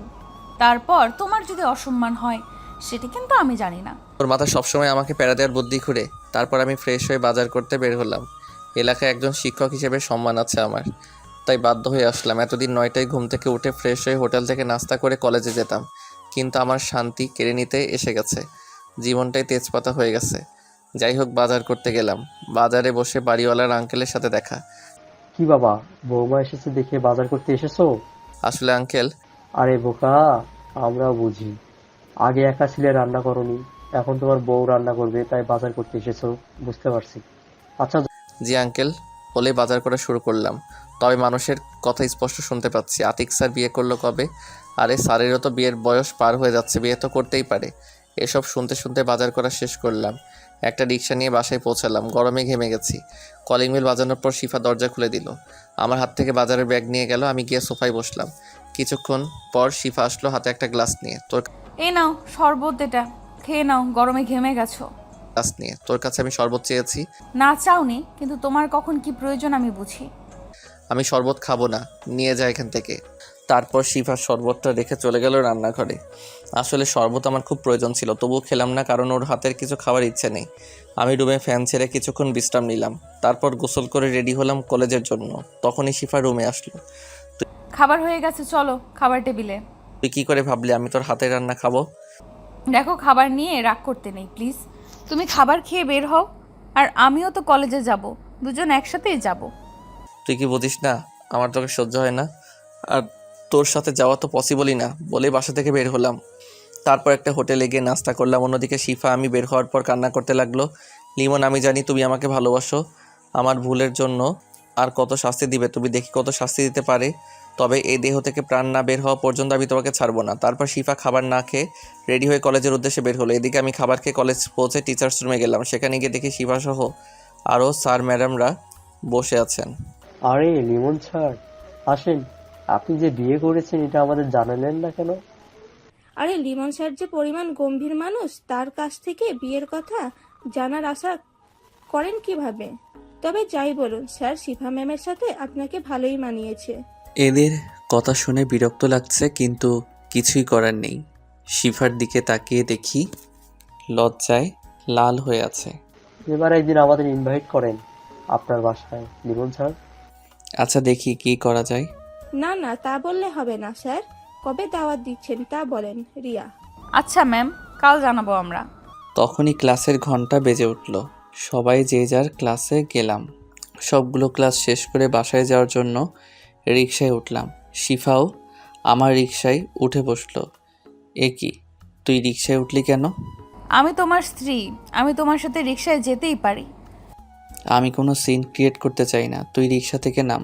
তারপর তোমার যদি অসম্মান হয় সেটা কিন্তু আমি জানি না। তোর মাথা সবসময় আমাকে প্যারা দেওয়ার বুদ্ধি ঘুরে। তারপর আমি ফ্রেশ হয়ে বাজার করতে বের হলাম। এলাকায় একজন শিক্ষক হিসেবে সম্মান আছে আমার, তাই বাধ্য হয়ে আসলাম। এতদিন 9টায় ঘুম থেকে উঠে ফ্রেশ হয়ে হোটেল থেকে নাস্তা করে কলেজে যেতাম, কিন্তু আমার শান্তি কেড়ে নিতে এসে গেছে। জীবনটাই তেজপাতা হয়ে গেছে। যাই হোক, বাজার করতে গেলাম। বাজারে বসে বাড়িওয়ালার আঙ্কেলের সাথে দেখা। কি বাবা, বৌমা এসেছে দেখে বাজার করতে এসেছো? আসলে আঙ্কেল, আরে বোকা, আমরা বুঝি। আগে একা ছিলে, রান্না করনি, এখন তোমার বউ রান্না করবে, তাই বাজার করতে এসেছো, বুঝতে পারছি। আচ্ছা জি আঙ্কেল বলে বাজার করা শুরু করলাম। তবে মানুষের কথা স্পষ্ট শুনতে পাচ্ছি, আতিক স্যার বিয়ে করলো কবে? আরে স্যারেরও তো বিয়ের বয়স পার হয়ে যাচ্ছে, বিয়ে তো করতেই পারে। এসব শুনতে শুনতে বাজার করা শেষ করলাম। একটা রিক্সা নিয়ে বাসায় পৌঁছালাম। গরমে ঘেমে গেছি। কলিং বেল বাজানোর পর শিফা দরজা খুলে দিল। আমার হাত থেকে বাজারের ব্যাগ নিয়ে গেল। আমি গিয়ে সোফায় বসলাম। কিছুক্ষণ পর শিফা আসলো হাতে একটা গ্লাস নিয়ে। এই নাও শরবত, এটা খেয়ে নাও, গরমে ঘেমে গেছো। তোর কাছে আমি শরবত চেয়েছি। না চাওনি, কিন্তু তোমার কখন কি প্রয়োজন আমি বুঝি। আমি শরবত খাবো না, নিয়ে যা এখান থেকে। তারপর শিফা শরবতটা রেখে চলে গেল রান্নাঘরে। আসলে শরবত আমার খুব প্রয়োজন ছিল, তবুও খেলাম না, কারণ ওর হাতের কিছু খাওয়ার ইচ্ছে নেই। আমি রুমে ফ্যান ছেড়ে কিছুক্ষণ বিশ্রাম নিলাম। তারপর গোসল করে রেডি হলাম কলেজের জন্য। তখনই শিফা রুমে আসলো। খাবার হয়ে গেছে, চলো খাবার টেবিলে। তুই কি করে ভাবলি আমি তোর হাতের রান্না খাবো? দেখো, খাবার নিয়ে রাগ করতে নেই প্লিজ। তুমি খাবার খেয়ে বের হও, আর আমিও তো কলেজে যাব, দুজন একসাথেই যাব। তুই কি বুঝিস না আমার তোকে সহ্য হয় না, আর তোর সাথে যাওয়া তো পসিবলই না বলে বাসা থেকে বের হলাম। তারপর একটা হোটেলে গিয়ে নাস্তা করলাম। অন্যদিকে শিফা আমি বের হওয়ার পর কান্না করতে লাগলো। লিমন, আমি জানি তুমি আমাকে ভালোবাসো। আমার ভুলের জন্য আর কত শাস্তি দিবে তুমি, দেখি কত শাস্তি দিতে পারে। তবে এই দেহ থেকে প্রাণ না বের হওয়া পর্যন্ত আমি তোমাকে ছাড়বো না। তারপর শিফা খাবার না খেয়ে রেডি হয়ে কলেজের উদ্দেশ্যে বের হলো। এদিকে আমি খাবার খেয়ে কলেজ পৌঁছে টিচার্স রুমে গেলাম। সেখানে গিয়ে দেখি শিফা সহ আরও স্যার ম্যাডামরা বসে আছেন। আরে লিমন স্যার, আসেন। আপনি যে বিয়ে করেছেন এটা আমাদের জানালেন না কেন? আরে লিমন স্যার যে পরিমাণ গম্ভীর মানুষ, তার কাছ থেকে বিয়ের কথা জানার আশা করেন কিভাবে? তবে যাই বলুন স্যার, শিফা ম্যামের সাথে আপনাকে ভালোই মানিয়েছে। এদের কথা শুনে বিরক্ত লাগছে, কিন্তু কিছুই করার নেই। শিফার দিকে তাকিয়ে দেখি লজ্জায় লাল হয়ে আছে। এবার একদিন আমাদের ইনভাইট করেন আপনার বাসায় লিমন স্যার। আচ্ছা, দেখি কি করা যায়। না না, তা বললে হবে না স্যার। কবে দাওয়াত দিচ্ছেন তা বলেন। রিয়া। আচ্ছা ম্যাম, কাল জানাবো আমরা। তখনই ক্লাসের ঘন্টা বেজে উঠল। সবাই যে যার ক্লাসে গেলাম। সবগুলো ক্লাস শেষ করে বাসায় যাওয়ার জন্য রিকশায় উঠলাম। শিফাও আমার রিকশায় উঠে বসলো। এ কি, তুই রিকশায় উঠলি কেন? আমি তোমার স্ত্রী, আমি তোমার সাথে রিকশায় যেতেই পারি। আমি কোনো সিন ক্রিয়েট করতে চাই না, তুই রিকশা থেকে নাম।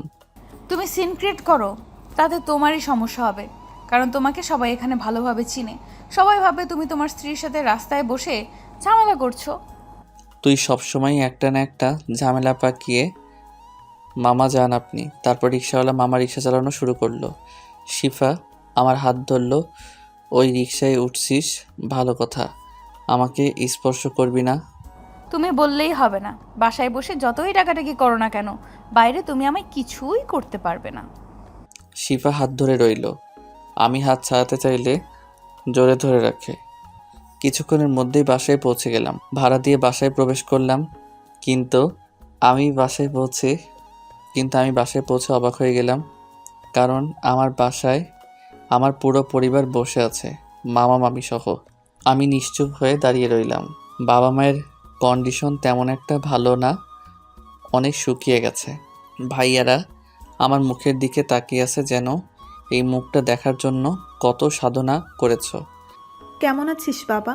তুমি সিন ক্রিয়েট করো, তাতে তোমারই সমস্যা হবে, কারণ তোমাকে সবাই এখানে ভালোভাবে চিনে। সবাই ভাবে তুমি তোমার স্ত্রীর সাথে রাস্তায় বসে ঝামেলা করছো। তুই সবসময় একটা না একটা ঝামেলা পাকিয়ে মামা যান আপনি। তারপর রিকশাওয়ালা মামা রিকশা চালানো শুরু করলো। শিফা আমার হাত ধরলো। ওই রিকশায় উঠছিস ভালো কথা, আমাকে স্পর্শ করবি না। তুমি বললেই হবে না, বাসায় বসে যতই ডাকাডাকি করো না কেন, বাইরে তুমি আমায় কিছুই করতে পারবে না। শিফা হাত ধরে রইল। আমি হাত ছাড়াতে চাইলে জোরে ধরে রাখে। কিছুক্ষণের মধ্যেই বাসায় পৌঁছে গেলাম। ভাড়া দিয়ে বাসায় প্রবেশ করলাম। কিন্তু আমি বাসায় পৌঁছে অবাক হয়ে গেলাম, কারণ আমার বাসায় আমার পুরো পরিবার বসে আছে, মামা মামি সহ। আমি নিশ্চুপ হয়ে দাঁড়িয়ে রইলাম। বাবা মায়ের কন্ডিশন তেমন একটা ভালো না, অনেক শুকিয়ে গেছে। ভাইয়ারা আমার মুখের দিকে তাকিয়ে আছে, যেন এই মুখটা দেখার জন্য কত সাধনা করেছো। কেমন আছিস বাবা?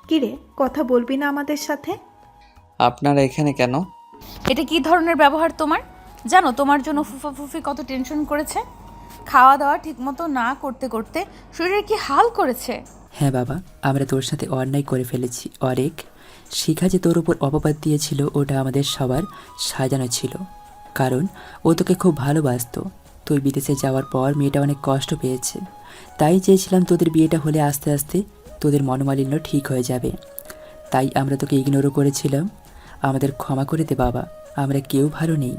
কিরে, কথা বলবি না আমাদের সাথে? আপনারা এখানে কেন? এটা কি ধরনের ব্যবহার তোমার? জানো তোমার জন্য ফুফা ফুফি কত টেনশন করেছে? খাওয়া দাওয়া ঠিকমতো না করতে করতে শরীরে কি হাল করেছে। হ্যাঁ বাবা, আমরা তোর সাথে অন্যায় করে ফেলেছি অনেক। শিখা যে তোর উপর অপবাদ দিয়েছিল ওটা আমাদের সবার সাজানো ছিল, কারণ ও তোকে খুব ভালোবাসতো। তুই বিদেশে যাওয়ার পর মেয়েটা অনেক কষ্ট পেয়েছে, তাই চেয়েছিলাম তোদের বিয়েটা হলে আস্তে আস্তে তোদের মনোমালিন্য ঠিক হয়ে যাবে। তাই আমরা তোকে ইগনোরও করেছিলাম। আমাদের ক্ষমা করে দে বাবা, আমরা কেউ ভালো নেই।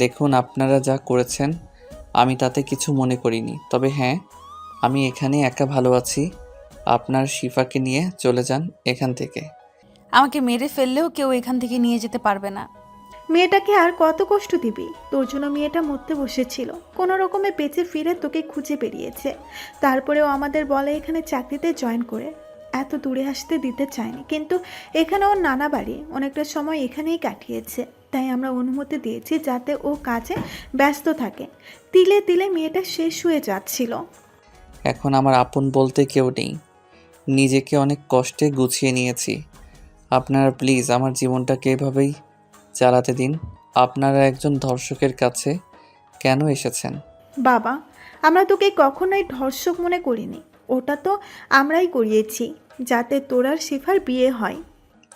দেখুন, আপনারা যা করেছেন আমি তাতে কিছু মনে করিনি। তবে হ্যাঁ, আমি এখানে একা ভালো আছি। আপনার শিফাকে নিয়ে চলে যান এখান থেকে। আমাকে মেরে ফেললেও কেউ এখান থেকে নিয়ে যেতে পারবে না। মেয়েটাকে আর কত কষ্ট দিবি? তোর জন্য মেয়েটা মরতে বসেছিল, কোনো রকমে বেঁচে ফিরে তোকে খুঁজে বেরিয়েছে। তারপরেও আমাদের বলে এখানে চাকরিতে জয়েন করে এত দূরে আসতে দিতে চায়নি, কিন্তু এখানে ওর নানা বাড়ি, অনেকটা সময় এখানেই কাটিয়েছে। তাই আমরা অনুমতি দিয়েছি যাতে ও কাজে ব্যস্ত থাকে। তিলে তিলে মেয়েটা শেষ হয়ে যাচ্ছিল। এখন আমার আপন বলতে কেউ নেই, নিজেকে অনেক কষ্টে গুছিয়ে নিয়েছি। আপনারা প্লিজ আমার জীবনটাকে এভাবেই চালাতে দিন। আপনারা একজন ধর্ষকের কাছে কেন এসেছেন? বাবা, আমরা তোকে কখনোই ধর্ষক মনে করিনি, ওটা তো আমরাই করিয়েছি। যাতে তোর আর শিফার বিয়ে হয়।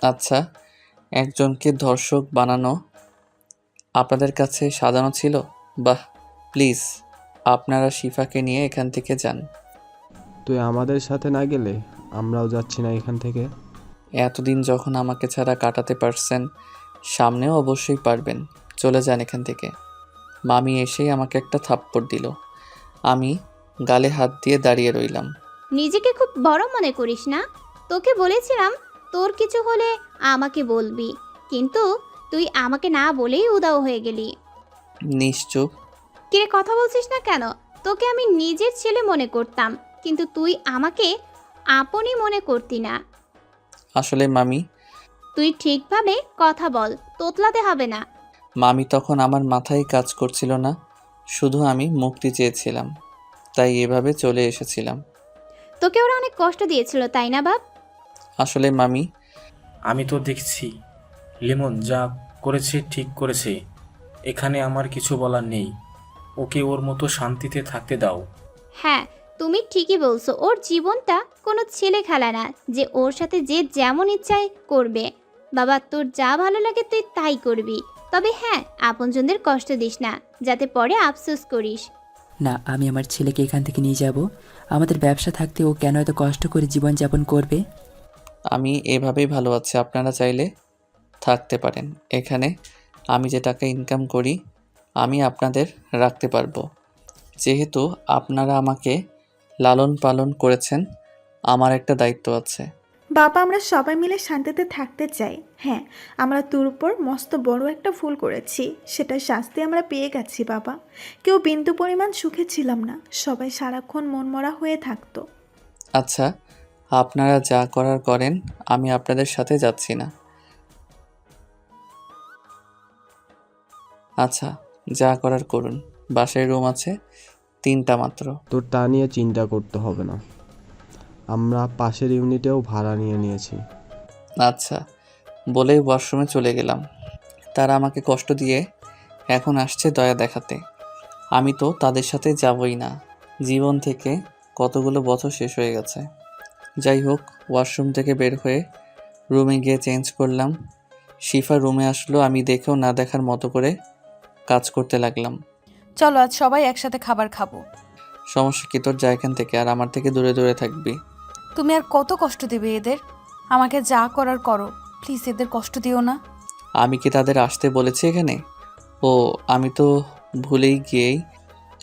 আচ্ছা, একজনকে ধর্ষক বানানো আপনাদের কাছে সাজানো ছিল? বাহ, প্লিজ আপনারা শিফাকে নিয়ে এখান থেকে যান। তুই আমাদের সাথে না গেলে আমরাও যাচ্ছি না এখান থেকে। এতদিন যখন আমাকে ছাড়া কাটাতে পারছেন, সামনেও অবশ্যই পারবেন। চলে যান এখান থেকে। মামি এসেই আমাকে একটা থাপ্পড় দিল। আমি গালে হাত দিয়ে দাঁড়িয়ে রইলাম। নিজেকে খুব বড় মনে করিস না? তোকে বলেছিলাম তোর কিছু হলে আমাকে বলবি, কিন্তু তুই আমাকে না বলেই উদাও হয়ে গেলি। নিশ্চুপ। কিরে কথা বলছিস না কেন? তোকে আমি নিজের ছেলে মনে করতাম, কিন্তু তুই আমাকে আপনই মনে করতি না। আসলে মামি তুই ঠিকভাবে কথা বল, তোতলাতে হবে না। মামি তখন আমার মাথায় কাজ করছিল না, শুধু আমি মুক্তি চেয়েছিলাম, তাই এভাবে চলে এসেছিলাম। তোকে ওরা অনেক কষ্ট দিয়েছিল তাই না বাপ? আসলে মামি আমি তো দেখছি লিমন যা করেছে ঠিক করেছে, এখানে আমার কিছু বলার নেই। ওকে ওর মতো শান্তিতে থাকতে দাও। হ্যাঁ, তুমি ঠিকই বলছো। ওর জীবনটা কোনো ছেলে খেলা না যে ওর সাথে যে যেমন ইচ্ছায় করবে। বাবা, তোর যা ভালো লাগে তুই তাই করবি, তবে হ্যাঁ, আপনজনদের কষ্ট দিস না, যাতে পরে আফসোস করিস। না, আমি আমার ছেলেকে এখান থেকে নিয়ে যাব। আমাদের ব্যবসা থাকতে ও কেন এত কষ্ট করে জীবনযাপন করবে? আমি এভাবেই ভালো আছি, আপনারা চাইলে থাকতে পারেন এখানে। আমি যে টাকা ইনকাম করি আমি আপনাদের রাখতে পারবো। যেহেতু আপনারা আমাকে লালন পালন করেছেন, আমার একটা দায়িত্ব আছে। বাবা, আমরা সবাই মিলে শান্তিতে থাকতে চাই। হ্যাঁ, আমরা তোর উপর মস্ত বড় একটা ভুল করেছি, সেটার শাস্তি আমরা পেয়ে গেছি বাবা। কেউ বিন্দু পরিমাণ সুখে ছিলাম না, সবাই সারাক্ষণ মনমরা হয়ে থাকতো। আচ্ছা, আপনারা যা করার করেন, আমি আপনাদের সাথে যাচ্ছি না। আচ্ছা, যা করার করুন। বাসায় রুম আছে 3টা মাত্র। তোর তা নিয়ে চিন্তা করতে হবে না, আমরা পাশের ইউনিটেও ভাড়া নিয়ে নিয়েছি। আচ্ছা বলেই ওয়াশরুমে চলে গেলাম। তারা আমাকে কষ্ট দিয়ে এখন আসছে দয়া দেখাতে। আমি তো তাদের সাথে যাবই না। জীবন থেকে কতগুলো বছর শেষ হয়ে গেছে। যাই হোক, ওয়াশরুম থেকে বের হয়ে রুমে গিয়ে চেঞ্জ করলাম। শিফা রুমে আসলো, আমি দেখেও না দেখার মতো করে কাজ করতে লাগলাম। চলো আজ সবাই একসাথে খাবার খাবো। সমস্যা কি তোর? যা এখান থেকে, আর আমার থেকে দূরে দূরে থাকবি। তুমি আর কত কষ্ট দেবে এদের? আমাকে যা করার করো, প্লিজ এদের কষ্ট দিও না। আমি কি তাদের আসতে বলেছি এখানে? ও, আমি তো ভুলেই গিয়েই।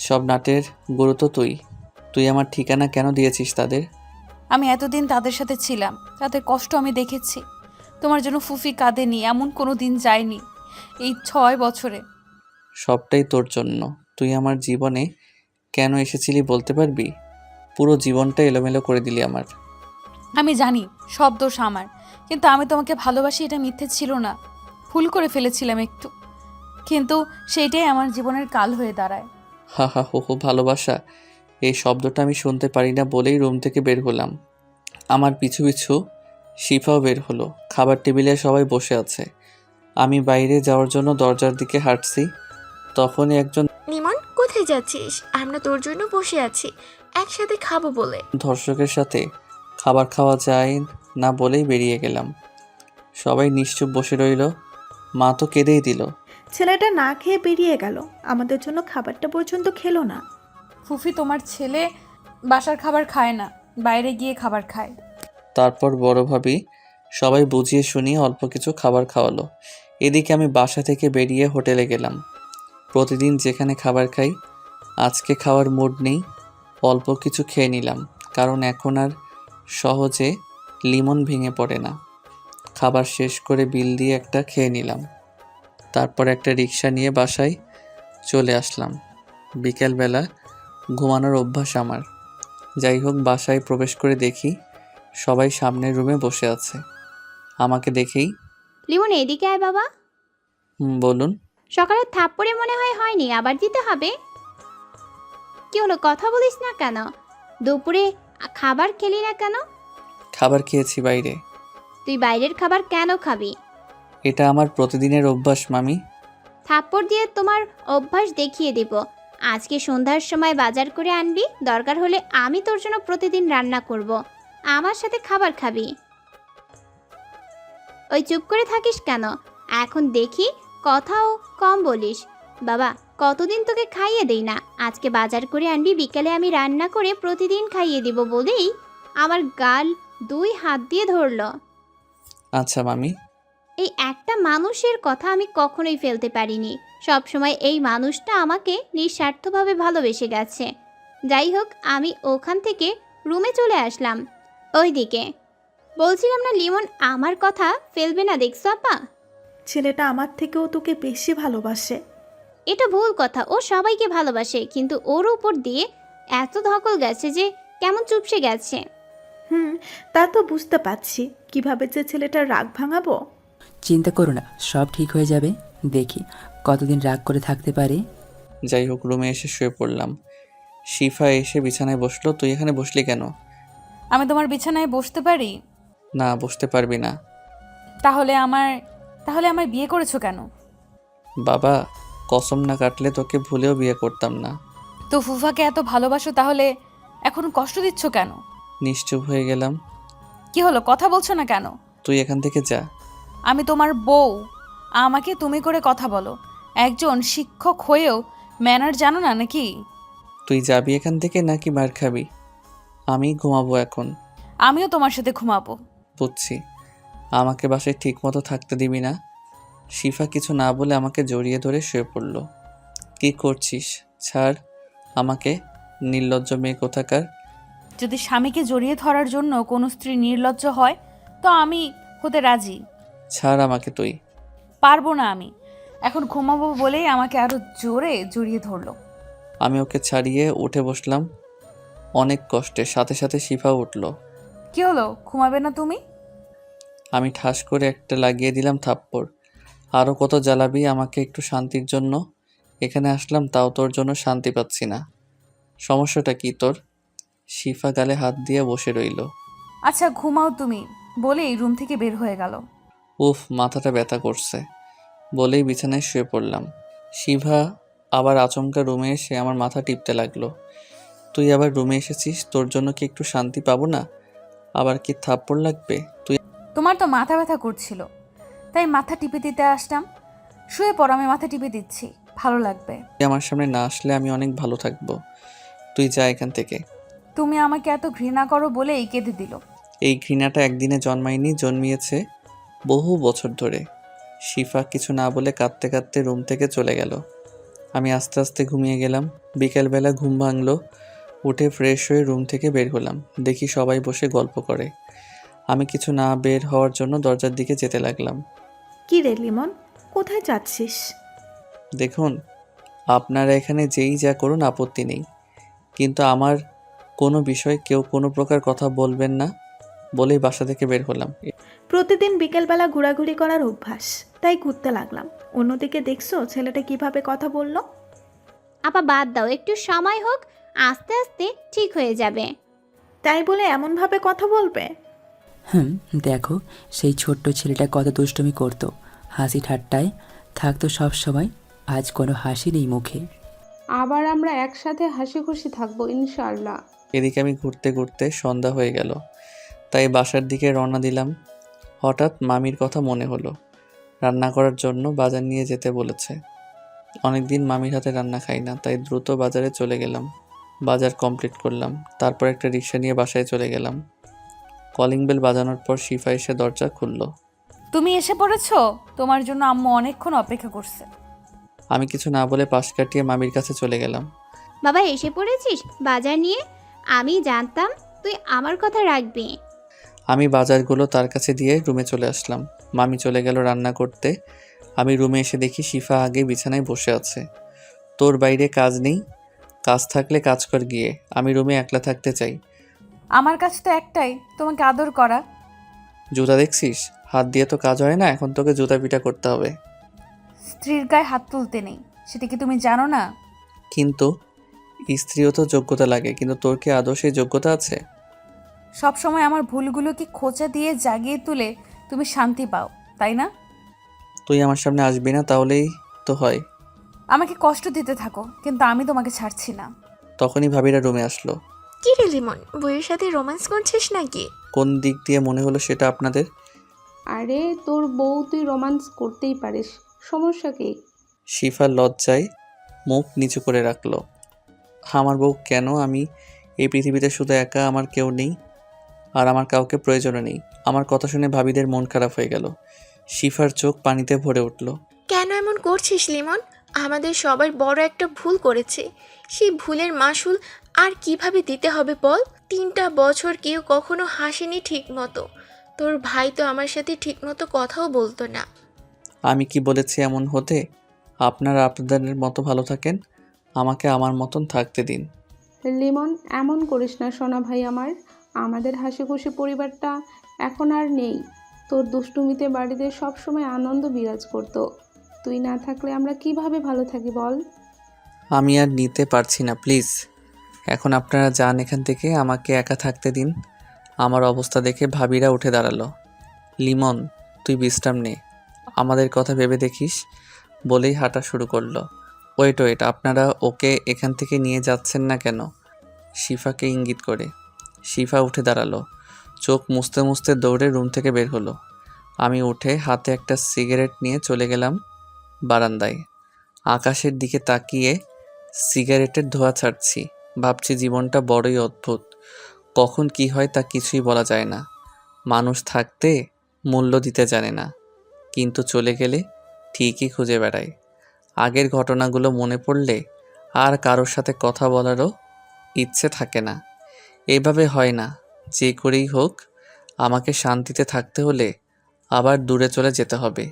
সব নাটের গুরু তো তুই আমার ঠিকানা কেন দিয়েছিস তাদের? আমি এতদিন তাদের সাথে ছিলাম, তাদের কষ্ট আমি দেখেছি। তোমার জন্য ফুফি কাঁদেনি এমন কোনো দিন যায়নি এই 6 বছরে। সবটাই তোর জন্য। তুই আমার জীবনে কেন এসেছিলি বলতে পারবি? পুরো জীবনটা এলোমেলো করে দিলি আমার। আমি জানি সব দোষ আমার, কিন্তু আমি তোমাকে ভালোবাসি এটা মিথ্যে ছিল না। ভুল করে ফেলেছিলাম একটু, কিন্তু সেইটাই আমার জীবনের কাল হয়ে দাঁড়ায়। হা হা হো হো, ভালোবাসা এই শব্দটা আমি শুনতে পারি না বলেই রুম থেকে বের হলাম। আমার পিছু পিছু শিফাও বের হলো। খাবার টেবিলে সবাই বসে আছে। আমি বাইরে যাওয়ার জন্য দরজার দিকে হাঁটছি, তখনই একজন লিমন, কোথায় যাচ্ছিস? আমরা তোর জন্য বসে আছি, একসাথে খাবো বলে। ধর্ষকের সাথে খাবার খাওয়া যায় না বলেই বেরিয়ে গেলাম। সবাই নিশ্চুপ বসে রইল। মা তো কেঁদেই দিল। ছেলেটা না খেয়ে বেরিয়ে গেল, আমাদের জন্য খাবারটা পর্যন্ত খেলো না। ফুফি, তোমার ছেলে বাসার খাবার খায় না, বাইরে গিয়ে খাবার খায়। তারপর বড় ভাবি সবাই বুঝিয়ে শুনিয়ে অল্প কিছু খাবার খাওয়ালো। এদিকে আমি বাসা থেকে বেরিয়ে হোটেলে গেলাম। প্রতিদিন যেখানে খাবার খাই, আজকে খাওয়ার মুড নেই। অল্প কিছু খেয়ে নিলাম, কারণ এখন আর সহজে লিমন ভেঙে পড়ে না। খাবার শেষ করে বিল দিয়ে একটা খেয়ে নিলাম। তারপর একটা রিক্সা নিয়ে বাসায় চলে আসলাম। বিকেলবেলা ঘুমানোর অভ্যাস আমার। যাই হোক, বাসায় প্রবেশ করে দেখি সবাই সামনের রুমে বসে আছে। আমাকে দেখেই লিমন, এদিকে আয় বাবা। বলুন। সকালে থাপ্পড়ে মনে হয়নি, আবার দিতে হবে? কি হলো, কথা বলিস না কেন? দুপুরে খাবার খেলি না কেন? খাবার খেয়েছি বাইরে। তুই বাইরের খাবার কেন খাবি? এটা আমার প্রতিদিনের অভ্যাস মামি। থাপ্পড় দিয়ে তোমার অভ্যাস দেখিয়ে দিব। আজকে সন্ধ্যার সময় বাজার করে আনবি, দরকার হলে আমি তোর জন্য প্রতিদিন রান্না করব। আমার সাথে খাবার খাবি। ওই চুপ করে থাকিস কেন? এখন দেখি কথাও কম বলিস। বাবা, কতদিন তোকে খাইয়ে দেই না। আজকে বাজার করে আনবি, বিকালে আমি রান্না করে প্রতিদিন খাইয়ে দিব বলেই আমার গাল 2 হাত দিয়ে ধরলো। আচ্ছা মামি। এই একটা মানুষের কথা আমি কখনোই ফেলতে পারিনি। সবসময় এই মানুষটা আমাকে নিঃস্বার্থভাবে ভালোবেসে গেছে। যাই হোক, আমি ওখান থেকে রুমে চলে আসলাম। ওইদিকে বলছিলাম না লিমন আমার কথা ফেলবে না, দেখছো আপা? ছেলেটা আমার থেকেও তোকে বেশি ভালোবাসে। এটা ভুল কথা, ও সবাইকে ভালোবাসে, কিন্তু ওর উপর দিয়ে এত ধকল গেছে যে কেমন চুপসে গেছে। তা তো বুঝতে পারছি। কিভাবে যে ছেলেটার রাগ ভাঙাবো। চিন্তা করো না, সব ঠিক হয়ে যাবে। দেখি কতদিন রাগ করে থাকতে পারে। যাই হোক, রুমে এসে শুয়ে পড়লাম। শিফা এসে বিছানায় বসলো। তুই এখানে বসলি কেন? আমি তোমার বিছানায় বসতে পারি? না, বসতে পারবি না। তাহলে আমায় বিয়ে করেছো কেন? বাবা, কসম না কাটলে তোকে ভুলেও বিয়ে করতাম না। তো ফুফাকে এত ভালোবাসো, তাহলে এখন কষ্ট দিচ্ছ কেন? নিশ্চুপ হয়ে গেলাম। কি হলো, কথা বলছো না কেন? তুই এখান থেকে যা। আমি তোমার বউ, আমাকে তুমি করে কথা বলো। একজন শিক্ষক হয়েও ম্যানার জানো না নাকি? তুই যাবি এখান থেকে নাকি মার খাবি? আমি ঘুমাবো এখন। আমিও তোমার সাথে ঘুমাবো। বুঝছি। আমাকে বাসায় ঠিক মতো থাকতে দিবি না? শিফা কিছু না বলে আমাকে জড়িয়ে ধরে শুয়ে পড়ল। কি করছিস? ছাড় আমাকে, নির্লজ্জ মেয়ে কোথাকার। যদি স্বামীকে জড়িয়ে ধরার জন্য কোনো স্ত্রী নির্লজ্জ হয়, তো আমি হতে রাজি। ছাড় আমাকে তুই। পারবো না আমি। এখন ঘুমাবো বলেই আমাকে আরো জোরে জড়িয়ে ধরলো। আমি ওকে ছাড়িয়ে উঠে বসলাম অনেক কষ্টে। সাথে সাথে শিফা উঠল। কি হলো, ঘুমাবে না তুমি? আমি ঠাস করে একটা লাগিয়ে দিলাম থাপ্পড়। আরও কত জ্বালাবি আমাকে একটু শান্তির জন্য? এখানে আসলাম, তাও তোর জন্য শান্তি পাচ্ছি না। সমস্যাটা কি তোর? শিফা গালে হাত দিয়ে বসে রইল। আচ্ছা ঘুমাও তুমি, বলেই রুম থেকে বের হয়ে গেল। উফ, মাথাটা ব্যথা করছে বলেই বিছানায় শুয়ে পড়লাম। শিভা আবার আচমকা রুমে এসে আমার মাথা টিপতে লাগলো। তুই আবার রুমে এসেছিস, তোর জন্য কি একটু শান্তি পাবো না? আবার কি থাপ্পড় লাগবে? তুই তোমার তো মাথা ব্যথা করছিল, তাই মাথা টিপে দিতে আসলাম। শুয়ে পড়ো, আমি মাথা টিপে দিচ্ছি, ভালো লাগবে। আমার সামনে না আসলে আমি অনেক ভালো থাকবো। তুই যা এখান থেকে। তুমি আমাকে এত ঘৃণা করো বলেই কেঁদে দিল। এই ঘৃণাটা একদিনে জন্মায়নি, জন্মিয়েছে বহু বছর ধরে। শিফা কিছু না বলে কাঁদতে কাঁদতে রুম থেকে চলে গেল। আমি আস্তে আস্তে ঘুমিয়ে গেলাম। বিকেলবেলা ঘুম ভাঙলো। উঠে ফ্রেশ হয়ে রুম থেকে বের হলাম। দেখি সবাই বসে গল্প করে। আমি কিছু না বের হওয়ার জন্য দরজার দিকে যেতে লাগলাম। কি রে লিমন, কোথায় যাচ্ছিস? দেখুন, আপনারা এখানে যেই যা করুন আপত্তি নেই, কিন্তু আমার কোনো বিষয়ে কেউ কোনো প্রকার কথা বলবেন না বলেই বাসা থেকে বের হলাম। প্রতিদিন বিকেলবেলা ঘোরাঘুরি করার অভ্যাস, তাই ঘুরতে লাগলাম। অন্যদিকে দেখছো ছেলেটা কিভাবে কথা বলল? আপা বাদ দাও, একটু সময় হোক, আস্তে আস্তে ঠিক হয়ে যাবে। তাই বলে এমনভাবে কথা বলবে? দেখো, সেই ছোট্ট ছেলেটা কত দুষ্টুমি করতো, হাসি ঠাট্টায় থাকতো সব সময়। আজ কোনো হাসি নেই মুখে। আবার আমরা একসাথে হাসি খুশি থাকবো ইনশাআল্লাহ। এদিকে আমি ঘুরতে ঘুরতে সন্ধ্যা হয়ে গেল, তাই বাসার দিকে রওনা দিলাম। হঠাৎ মামির কথা মনে হলো। রান্না করার জন্য বাজার নিয়ে যেতে বলেছে। অনেকদিন মামির হাতে রান্না খাই না, তাই দ্রুত বাজারে চলে গেলাম। বাজার কমপ্লিট করলাম, তারপর একটা রিক্সা নিয়ে বাসায় চলে গেলাম। কলিং বেল বাজানোর পর শিফা এসে দরজা খুলল। তুমি এসে পড়েছো? তোমার জন্য আম্মু অনেকক্ষণ অপেক্ষা করছে। আমি কিছু না বলে পাশ কাটিয়ে মামির কাছে চলে গেলাম। বাবা এসে পড়েছিস বাজার নিয়ে? আমি জানতাম তুই আমার কথা রাখবি। আমি বাজারগুলো তার কাছে দিয়ে রুমে চলে আসলাম। মামি চলে গেল রান্না করতে। আমি রুমে এসে দেখি শিফা আগে বিছানায় বসে আছে। তোর বাইরে কাজ নেই? কাজ থাকলে কাজ কর গিয়ে। আমি রুমে একলা থাকতে চাই। আমার কাছে তো একটাই, তোমাকে আদর করা। জুতা দেখছিস? হাত দিয়ে তো কাজ হয় না, এখন তোকে জুতা পিটা করতে হবে। স্ত্রীর গায়ে হাত তুলতে নেই, সেটা কি তুমি জানো না? কিন্তু স্ত্রীও তো যোগ্যতা লাগে, কিন্তু তোর কি আদৌ সেই যোগ্যতা আছে? সব সময় আমার ভুলগুলোকে খোঁচা দিয়ে জাগিয়ে তুলে তুমি শান্তি পাও, তাই না? তুই আমার সামনে আসবি না, তাহলেই তো হয়। আমাকে কষ্ট দিতে থাকো, কিন্তু আমি তোমাকে ছাড়ছি না। তখনই ভাবিরা রুমে আসলো। কি রে লিমন, বইয়ের সাথে রোম্যান্স করছিস নাকি? কোন দিক দিয়ে মনে হলো সেটা আপনাদের? আরে তোর বউ, তুই রোমান্স করতেই পারিস, সমস্যা কি? শিফা লজ্জায় মুখ নিচু করে রাখলো। আমার বউ কেন? আমি এই পৃথিবীতে শুধু একা, আমার কেউ নেই আর আমার কাউকে প্রয়োজনও নেই। আমার কথা শুনে ভাবিদের মন খারাপ হয়ে গেল। শিফার চোখ পানিতে ভরে উঠল। কেন এমন করছিস লিমন? আমাদের সবার বড় একটা ভুল করেছে, সেই ভুলের মাসুল আর কিভাবে দিতে হবে বল? 3টা বছর কেউ কখনো হাসেনি ঠিক মতো। তোর ভাই তো আমার সাথে ঠিক মতো কথাও বলতো না। আমি কি বলেছি এমন হতে? আপনারা আপনাদের মতো ভালো থাকেন, আমাকে আমার মতন থাকতে দিন। লিমন, এমন করিস না সোনা ভাই আমার। আমাদের হাসি খুশি পরিবারটা এখন আর নেই। তোর দুষ্টুমিতে বাড়িতে সবসময় আনন্দ বিরাজ করতো। তুই না থাকলে আমরা কিভাবে ভালো থাকি বল? আমি আর নিতে পারছি না, প্লিজ। এখন আপনারা যান এখান থেকে, আমাকে একা থাকতে দিন। আমার অবস্থা দেখে ভাবিরা উঠে দাঁড়ালো। লিমন, তুই বিশ্রাম নে, আমাদের কথা ভেবে দেখিস বলেই হাঁটা শুরু করলো। ওয়েট, আপনারা ওকে এখান থেকে নিয়ে যাচ্ছেন না কেন? শিফাকে ইঙ্গিত করে। শিফা উঠে দাঁড়ালো, চোখ মুছতে মুছতে দৌড়ে রুম থেকে বের হলো। আমি উঠে হাতে একটা সিগারেট নিয়ে চলে গেলাম বারান্দায়। আকাশের দিকে তাকিয়ে সিগারেটের ধোঁয়া ছাড়ছি। ভাবছি জীবনটা বড়ই অদ্ভুত, কখন কি হয় তা কিছুই বলা যায় না। মানুষ থাকতে মূল্য দিতে জানে না, কিন্তু চলে গেলে ঠিকই খুঁজে বেড়ায়। আগের ঘটনাগুলো মনে পড়লে আর কারোর সাথে কথা বলারও ইচ্ছে থাকে না। এভাবে হয় না, যে করেই হোক আমাকে শান্তিতে থাকতে হলে আবার দূরে চলে যেতে হবে।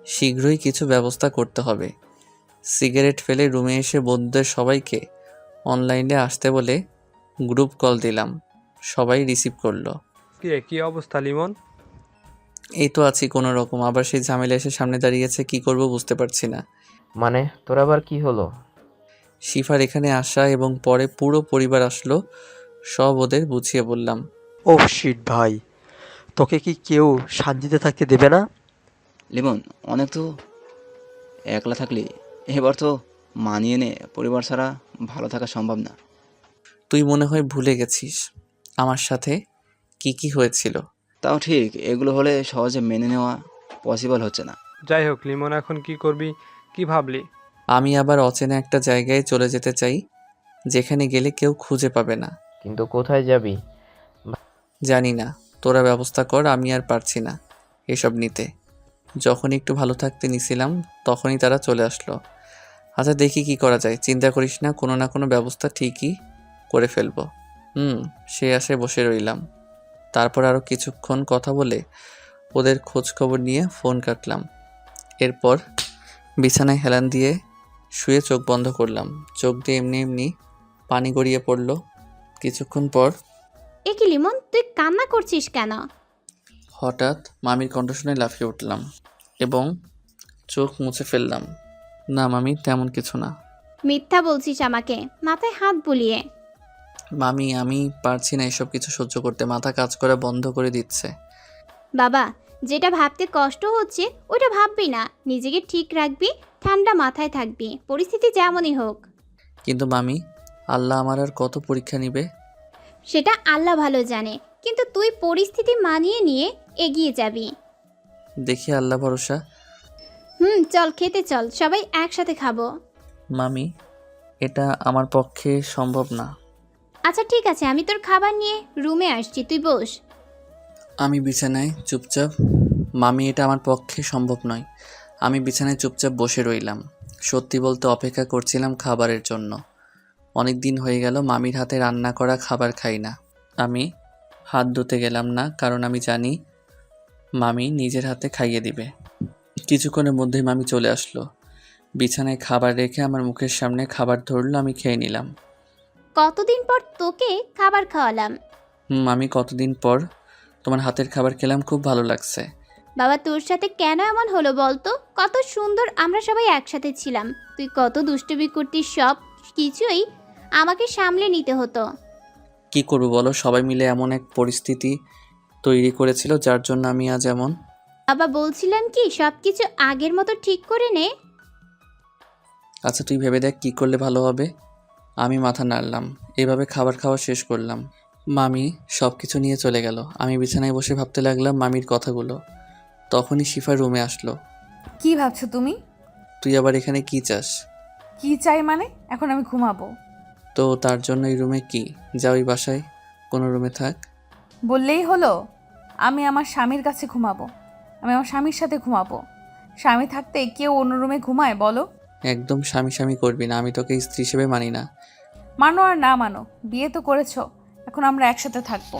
শীঘ্রই কিছু ব্যবস্থা করতে হবে। সিগারেট ফেলে রুমে এসে বন্ধুদের সবাইকে অনলাইনে আসতে বলে গ্রুপ কল দিলাম। সবাই রিসিভ করলো। কি অবস্থা লিমন? এই তো আছি কোনো রকম, আবার সেই ঝামেলা এসে সামনে দাঁড়িয়েছে, কি করব বুঝতে পারছি না। মানে তোর আবার কি হলো? শিফার এখানে আসা এবং পরে পুরো পরিবার আসলো, সব ওদের বুঝিয়ে বললাম। ও শিট ভাই, তোকে কি কেউ শান্তিতে থাকতে দেবে না? লিমন, অনেক তো একলা থাকলি, এবার তো মানিয়ে নে, পরিবার ছাড়া ভালো থাকা সম্ভব না। তুই মনে হয় ভুলে গেছিস আমার সাথে কি কি হয়েছিল। তাও ঠিক, এগুলো হলে সহজে মেনে নেওয়া পসিবল হচ্ছে না। যাই হোক লিমন, এখন কি করবি, কি ভাবলি? আমি আবার অচেনা একটা জায়গায় চলে যেতে চাই, যেখানে গেলে কেউ খুঁজে পাবে না। কিন্তু কোথায় যাবি? জানি না, তোরা ব্যবস্থা কর, আমি আর পারছি না এসব নিতে। যখন একটু ভালো থাকতে নিছিলাম তখনই তারা চলে আসলো। আচ্ছা দেখি কি করা যায়, চিন্তা করিস না, কোনো না কোনো ব্যবস্থা ঠিকই করে ফেলবো। সে আশায় বসে রইলাম। তারপর আরও কিছুক্ষণ কথা বলে ওদের খোঁজ খবর নিয়ে ফোন কাটলাম। এরপর বিছানায় হেলান দিয়ে শুয়ে চোখ বন্ধ করলাম। চোখ দিয়ে এমনি এমনি পানি গড়িয়ে পড়লো। কিছুক্ষণ পর এ কি লিমন, তুই কান্না করছিস কেন? হঠাৎ মামির কণ্ঠ শুনে লাফিয়ে উঠলাম এবং চোখ মুছে ফেললাম। না মামি, তেমন কিছু না। মিথ্যা বলছিস আমাকে, মাথায় হাত বুলিয়ে। মামি, আমি পারছি না এসব কিছু সহ্য করতে, মাথা কাজ করা বন্ধ করে দিচ্ছে। বাবা, যেটা ভাবতে কষ্ট হচ্ছে ওটা ভাববি না, নিজেকে ঠিক রাখবি, ঠান্ডা মাথায় থাকবি, পরিস্থিতি যেমনই হোক। কিন্তু মামি, আল্লাহ আমার আর কত পরীক্ষা নিবে? সেটা আল্লাহ ভালো জানে, কিন্তু তুই পরিস্থিতি মানিয়ে নিয়ে এগিয়ে যাবি। দেখি আল্লাহ ভরসা। চল খেতে চল, সবাই একসাথে খাবো। মামি, এটা আমার পক্ষে সম্ভব না। আচ্ছা ঠিক আছে, আমি তোর খাবার নিয়ে রুমে আসছি, তুই বস। আমি বিছানায় চুপচাপ। মামি, এটা আমার পক্ষে সম্ভব নয়। আমি বিছানায় চুপচাপ বসে রইলাম। সত্যি বলতে অপেক্ষা করছিলাম খাবারের জন্য। অনেক দিন হয়ে গেল মামির হাতে রান্না করা খাবার খাই না। আমি হাত ধুতে গেলাম না, কারণ আমি জানি মামি নিজের হাতে খাইয়ে দিবে। কিছুক্ষণের মধ্যেই মামি চলে আসলো। বিছানায় খাবার রেখে আমার মুখের সামনে খাবার ধরলো, আমি খেয়ে নিলাম। কতদিন পর তোকে খাবার খাওয়ালাম। মামি, কতদিন পর তোমার হাতের খাবার খেলাম, খুব ভালো লাগছে। বাবা, তোর সাথে কেন এমন হলো বলতো? কত সুন্দর আমরা সবাই একসাথে ছিলাম, তুই কত দুষ্টুমি করতিস, সব কিছুই আমাকে সামলে নিতে হতো। কি করবো বলো, সবাই মিলে এমন এক পরিস্থিতি তৈরি করেছিল যার জন্য আমি আজ এমন। বাবা, বলছিলাম কি সব কিছু আগের মতো ঠিক করে নে। আচ্ছা তুই ভেবে দেখ কি করলে ভালো হবে। আমি মাথা নাড়লাম। এভাবে খাবার খাওয়া শেষ করলাম। মামি সব কিছু নিয়ে চলে গেল। আমি বিছানায় বসে ভাবতে লাগলাম মামির কথাগুলো। তখনই শিফা রুমে আসলো। কি ভাবছো তুমি? তুই আবার এখানে কি চাস? কি চাই মানে? এখন আমি ঘুমাবো। তো তার জন্য এই রুমে কি? যা ওই বাসায় কোনো রুমে থাক। বললেই হলো? আমি আমার স্বামীর কাছে ঘুমাবো। আমি আমার স্বামীর সাথে ঘুমাবো। স্বামী থাকতে কেউ অন্য রুমে ঘুমায় বলো? একদম স্বামী স্বামী করবি না, আমি তোকে স্ত্রী হিসেবে মানি না। মানো আর না মানো, বিয়ে তো করেছো, এখন আমরা একসাথে থাকবো।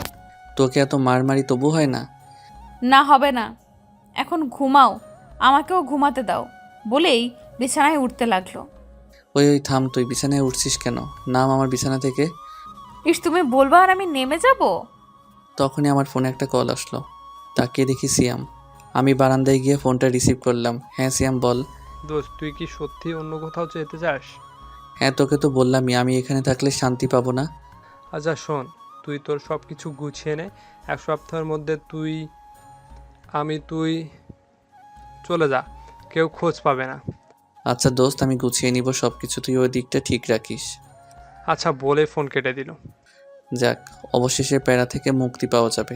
তোকে এত মারমারি তবু হয় না? না হবে না, এখন ঘুমাও, আমাকেও ঘুমাতে দাও বলেই বিছানায় উঠতে লাগলো। ওই ওই থাম, তুই বিছানায় উঠছিস কেন? নাম আমার বিছানা থেকে। ইস, তুমি বলবা আর আমি নেমে যাব? তখনই আমার ফোনে একটা কল আসলো। তাকিয়ে দেখি সিয়াম। আমি বারান্দায় গিয়ে ফোনটা রিসিভ করলাম। হ্যাঁ সিয়াম বল। দোস্ত, তুই কি সত্যি অন্য কোথাও যেতে চাস? হ্যাঁ তোকে তো বললামই, আমি এখানে থাকলে শান্তি পাবো না। আচ্ছা শোন, তুই তোর সব কিছু গুছিয়ে নে। 1 সপ্তাহের মধ্যে তুই চলে যা, কেউ খোঁজ পাবে না। আচ্ছা দোস্ত, আমি গুছিয়ে নিব সব কিছু, তুই ওই দিকটা ঠিক রাখিস। আচ্ছা বলে ফোন কেটে দিল। যাক, অবশেষে প্যারা থেকে মুক্তি পাওয়া যাবে।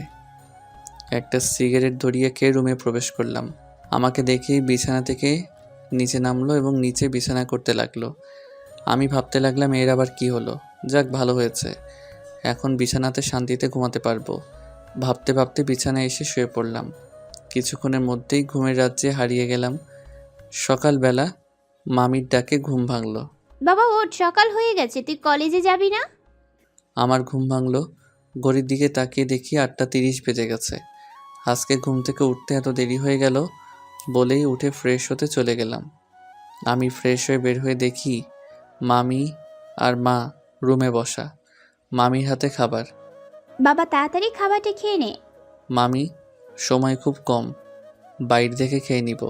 একটা সিগারেট ধরিয়ে খেয়ে রুমে প্রবেশ করলাম। আমাকে দেখেই বিছানা থেকে নিচে নামলো এবং নিচে বিছানা করতে লাগলো। আমি ভাবতে লাগলাম এর আবার কি হলো। যাক, ভালো হয়েছে, এখন বিছানাতে শান্তিতে ঘুমাতে পারবো। ভাবতে ভাবতে বিছানায় এসে শুয়ে পড়লাম। কিছুক্ষণের মধ্যেই ঘুমের রাজ্যে হারিয়ে গেলাম। সকালবেলা মামির ডাকে ঘুম ভাঙলো। বাবা ওঠ, সকাল হয়ে গেছে, তুই কলেজে যাবি না? আমার ঘুম ভাঙলো। ঘড়ির দিকে তাকিয়ে দেখি 8:30 বেজে গেছে। আজকে ঘুম থেকে উঠতে এত দেরি হয়ে গেল বলেই উঠে ফ্রেশ হতে চলে গেলাম। আমি ফ্রেশ হয়ে বের হয়ে দেখি মামি আর মা রুমে বসা। মামির হাতে খাবার। বাবা তাড়াতাড়ি খাবারটা খেয়ে নে। মামি, সময় খুব কম, বাইরে থেকে খেয়ে নিব।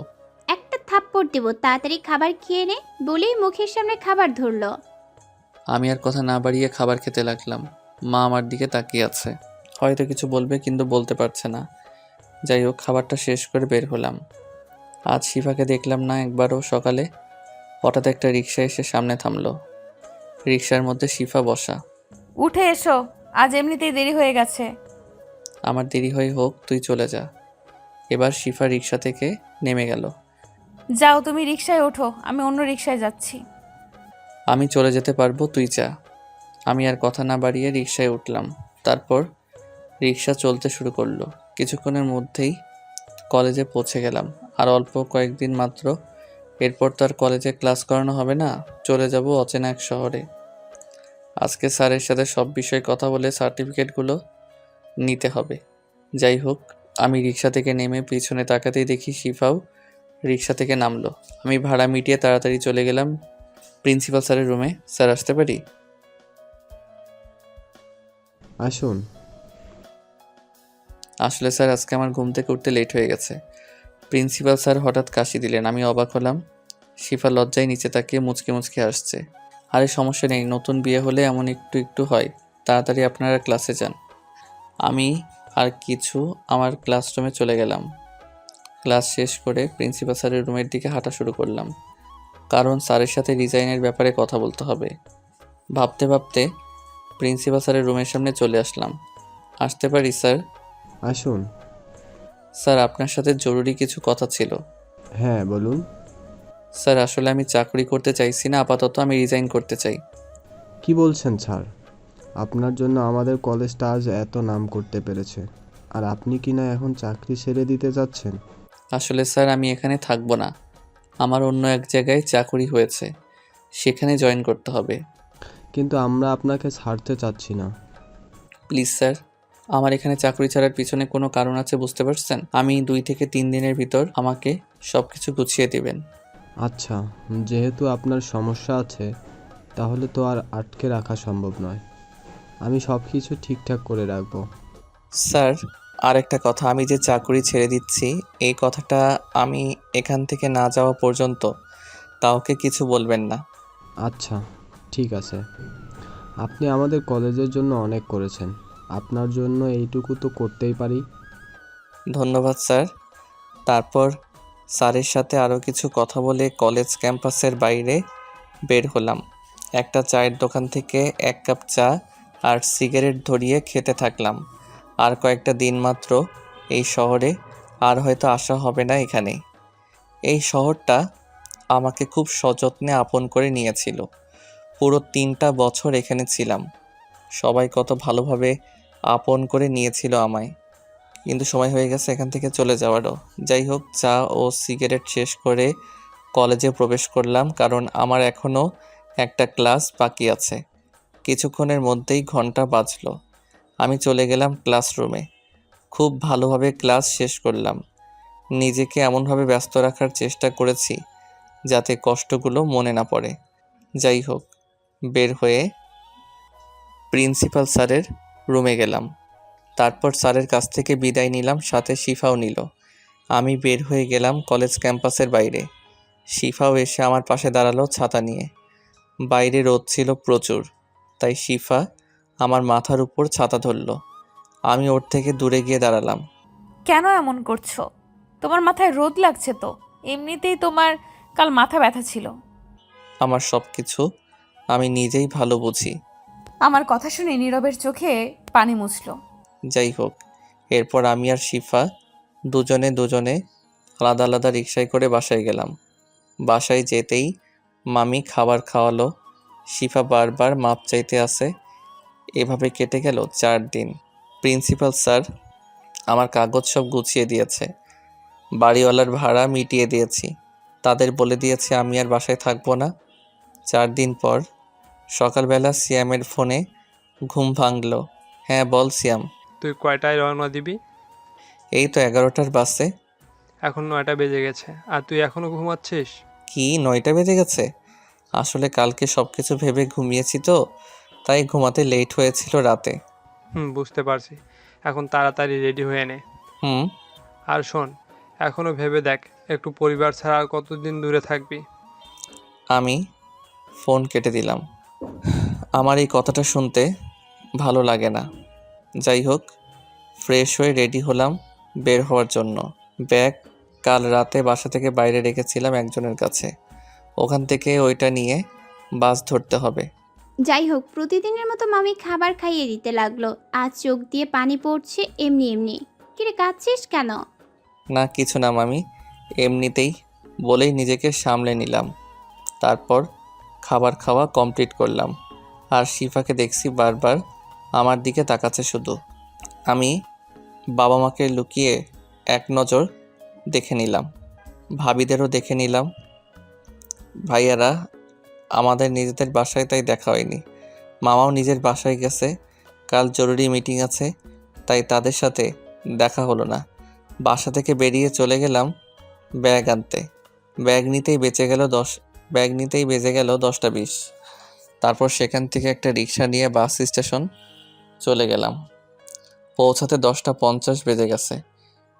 একটা থাপ্পড় দেবো, তাড়াতাড়ি খাবার খেয়ে নে বলেই মুখের সামনে খাবার ধরলো। আমি আর কথা না বাড়িয়ে খাবার খেতে লাগলাম। মা আমার দিকে তাকিয়ে আছে, হয়তো কিছু বলবে কিন্তু বলতে পারছে না। যাই হোক, খাবারটা শেষ করে বের হলাম। আজ শিফাকে দেখলাম না একবারও। সকালে হঠাৎ একটা রিক্সা এসে সামনে থামলো। রিক্সার মধ্যে শিফা বসা। উঠে এসো, আজ এমনিতেই দেরি হয়ে গেছে। আমার দেরি হয়ে হোক, তুই চলে যা। এবার শিফা রিক্সা থেকে নেমে গেল। যাও, তুমি রিকশায় ওঠো, আমি অন্য রিকশায় যাচ্ছি। আমি চলে যেতে পারবো, তুই যা। আমি আর কথা না বাড়িয়ে রিক্সায় উঠলাম। তারপর রিক্সা চলতে শুরু করলো। কিছুক্ষণের মধ্যেই কলেজে পৌঁছে গেলাম। আর অল্প কয়েকদিন মাত্র, এরপর তো আর কলেজে ক্লাস করানো হবে না, চলে যাব অচেনা এক শহরে। আজকে স্যারের সাথে সব বিষয়ে কথা বলে সার্টিফিকেটগুলো নিতে হবে। যাই হোক, আমি রিক্সা থেকে নেমে পিছনে তাকাতেই দেখি শিফাও রিক্সা থেকে নামলো। আমি ভাড়া মিটিয়ে তাড়াতাড়ি চলে গেলাম প্রিন্সিপাল স্যারের রুমে। স্যার, আসতে পারি? আসুন। আসলে স্যার, আজকে আমার ঘুম থেকে উঠতে লেট হয়ে গেছে। প্রিন্সিপাল স্যার হঠাৎ কাশি দিলেন। আমি অবাক হলাম। শিফা লজ্জায় নিচে তাকিয়ে মুচকে মুচকে আসছে। আরে সমস্যা নেই, নতুন বিয়ে হলে এমন একটু একটু হয়। তাড়াতাড়ি আপনারা ক্লাসে যান। আমি আর কিছু আমার ক্লাসরুমে চলে গেলাম। ক্লাস শেষ করে প্রিন্সিপাল স্যারের রুমের দিকে হাঁটা শুরু করলাম, কারণ স্যারের সাথে রিজাইনের ব্যাপারে কথা বলতে হবে। ভাবতে ভাবতে প্রিন্সিপাল স্যারের রুমের সামনে চলে আসলাম। আসতে পারি স্যার? আসুন। স্যার, আপনার সাথে জরুরি কিছু কথা ছিল। হ্যাঁ বলুন। স্যার, আসলে আমি চাকরি করতে চাইছি না, আপাতত আমি রিজাইন করতে চাই। কি বলছেন স্যার? আপনার জন্য আমাদের কলেজটা আজ এত নাম করতে পেরেছে, আর আপনি কি না এখন চাকরি ছেড়ে দিতে যাচ্ছেন? আসলে স্যার, আমি এখানে থাকবো না। আমার অন্য এক জায়গায় চাকরি হয়েছে, সেখানে জয়েন করতে হবে। কিন্তু আমরা আপনাকে ছাড়তে চাচ্ছি না। প্লিজ স্যার, আমার এখানে চাকরি ছাড়ার পিছনে কোনো কারণ আছে, বুঝতে পারছেন? আমি 2 থেকে 3 দিনের ভিতর আমাকে সব কিছু গুছিয়ে দেবেন। আচ্ছা, যেহেতু আপনার সমস্যা আছে, তাহলে তো আর আটকে রাখা সম্ভব নয়। আমি সব কিছু ঠিকঠাক করে রাখবো। স্যার, আরেকটা কথা, আমি যে চাকরি ছেড়ে দিচ্ছি এই কথাটা আমি এখান থেকে না যাওয়া পর্যন্ত কাউকে কিছু বলবেন না। আচ্ছা, ঠিক আছে। আপনি আমাদের কলেজের জন্য অনেক করেছেন, আপনার জন্য এইটুকু তো করতেই পারি। ধন্যবাদ স্যার। তারপর স্যারের সাথে আরও কিছু কথা বলে কলেজ ক্যাম্পাসের বাইরে বের হলাম। একটা চায়ের দোকান থেকে 1 কাপ চা আর সিগারেট ধরিয়ে খেতে থাকলাম। আর কয়েকটা দিন মাত্র এই শহরে, আর হয়তো আসা হবে না এখানে। এই শহরটা আমাকে খুব সযত্নে আপন করে নিয়েছিল। পুরো 3টা বছর এখানে ছিলাম। সবাই কত ভালোভাবে আপন করে নিয়েছিল আমায়। কিন্তু সময় হয়ে গেছে এখান থেকে চলে যাওয়ারও। যাই হোক, চা ও সিগারেট শেষ করে কলেজে প্রবেশ করলাম, কারণ আমার এখনও একটা ক্লাস বাকি আছে। কিছুক্ষণের মধ্যেই ঘন্টা বাজলো। আমি চলে গেলাম ক্লাসরুমে। খুব ভালোভাবে ক্লাস শেষ করলাম। নিজেকে এমনভাবে ব্যস্ত রাখার চেষ্টা করেছি যাতে কষ্টগুলো মনে না পড়ে। যাই হোক, বের হয়ে প্রিন্সিপাল স্যারের রুমে গেলাম। তারপর স্যারের কাছ থেকে বিদায় নিলাম, সাথে শিফাও নিল। আমি বের হয়ে গেলাম কলেজ ক্যাম্পাসের বাইরে। শিফাও এসে আমার পাশে দাঁড়ালো ছাতা নিয়ে। বাইরে রোদ ছিল প্রচুর, তাই শিফা আমার মাথার উপর ছাতা ধরল। আমি ওর থেকে দূরে গিয়ে দাঁড়ালাম। কেন এমন করছো? তোমার মাথায় রোদ লাগছে তো, এমনিতেই তোমার কাল মাথা ব্যথা ছিল। আমার সব কিছু আমি নিজেই ভালো বুঝি। আমার কথা শুনে নীরবের চোখে পানি মুছল। যাই হোক, এরপর আমি আর শিফা দুজনে আলাদা আলাদা রিকশায় করে বাসায় গেলাম। বাসায় যেতেই মামি খাবার খাওয়ালো। শিফা বারবার মাপ চাইতে আসে। এভাবে কেটে গেল 4 দিন। প্রিন্সিপাল স্যার আমার কাগজ সব গুছিয়ে দিয়েছে। বাড়িওয়ালার ভাড়া মিটিয়ে দিয়েছি। তাদের বলে দিয়েছি আমি আর বাসায় থাকবো না। 4 দিন পর সকালবেলা সিয়ামের ফোনে ঘুম ভাঙলো। হ্যাঁ বল সিয়াম। তুই কয়টায় রওনা দিবি? এই তো 11টার বাসে। এখন 9টা বেজে গেছে আর তুই এখনো ঘুমাচ্ছিস? কি 9টা বেজে গেছে? আসলে কালকে সব কিছু ভেবে ঘুমিয়েছি তো, তাই ঘুমাতে লেট হয়েছিল রাতে। বুঝতে পারছি। এখন তাড়াতাড়ি রেডি হয়ে নে। হুম। আর শোন, এখনো ভেবে দেখ, একটু পরিবার ছাড়া আর কতদিন দূরে থাকবি? আমি ফোন কেটে দিলাম। আমার এই কথাটা শুনতে ভালো লাগে না। যাই হোক, ফ্রেশ হয়ে রেডি হলাম বের হওয়ার জন্য। ব্যাগ কাল রাতে বাসা থেকে বাইরে রেখেছিলাম একজনের কাছে। ওখান থেকে ওইটা নিয়ে বাস ধরতে হবে। যাই হোক, প্রতিদিনের মতো মামি খাবার খাইয়ে দিতে লাগলো। আজ চোখ দিয়ে পানি পড়ছে এমনি এমনি। কিরে, কাঁদছিস কেন? না কিছু না মামি, এমনিতেই বলেই নিজেকে সামলে নিলাম। তারপর খাবার খাওয়া কমপ্লিট করলাম। আর শিফাকে দেখছি বারবার আমার দিকে তাকাচ্ছে শুধু। আমি বাবা মাকে লুকিয়ে এক নজর দেখে নিলাম, ভাবিদেরও দেখে নিলাম। ভাইয়ারা আমাদের নিজেদের বাসায়, তাই দেখা হয়নি। মামাও নিজের বাসায় গেছে, কাল জরুরি মিটিং আছে, তাই তাদের সাথে দেখা হলো না। বাসা থেকে বেরিয়ে চলে গেলাম ব্যাগ আনতে। ব্যাগ নিতেই বেজে গেল 10টা 20। তারপর সেখান থেকে একটা রিক্সা নিয়ে বাস স্টেশন চলে গেলাম। পৌঁছাতে 10টা 50 বেজে গেছে।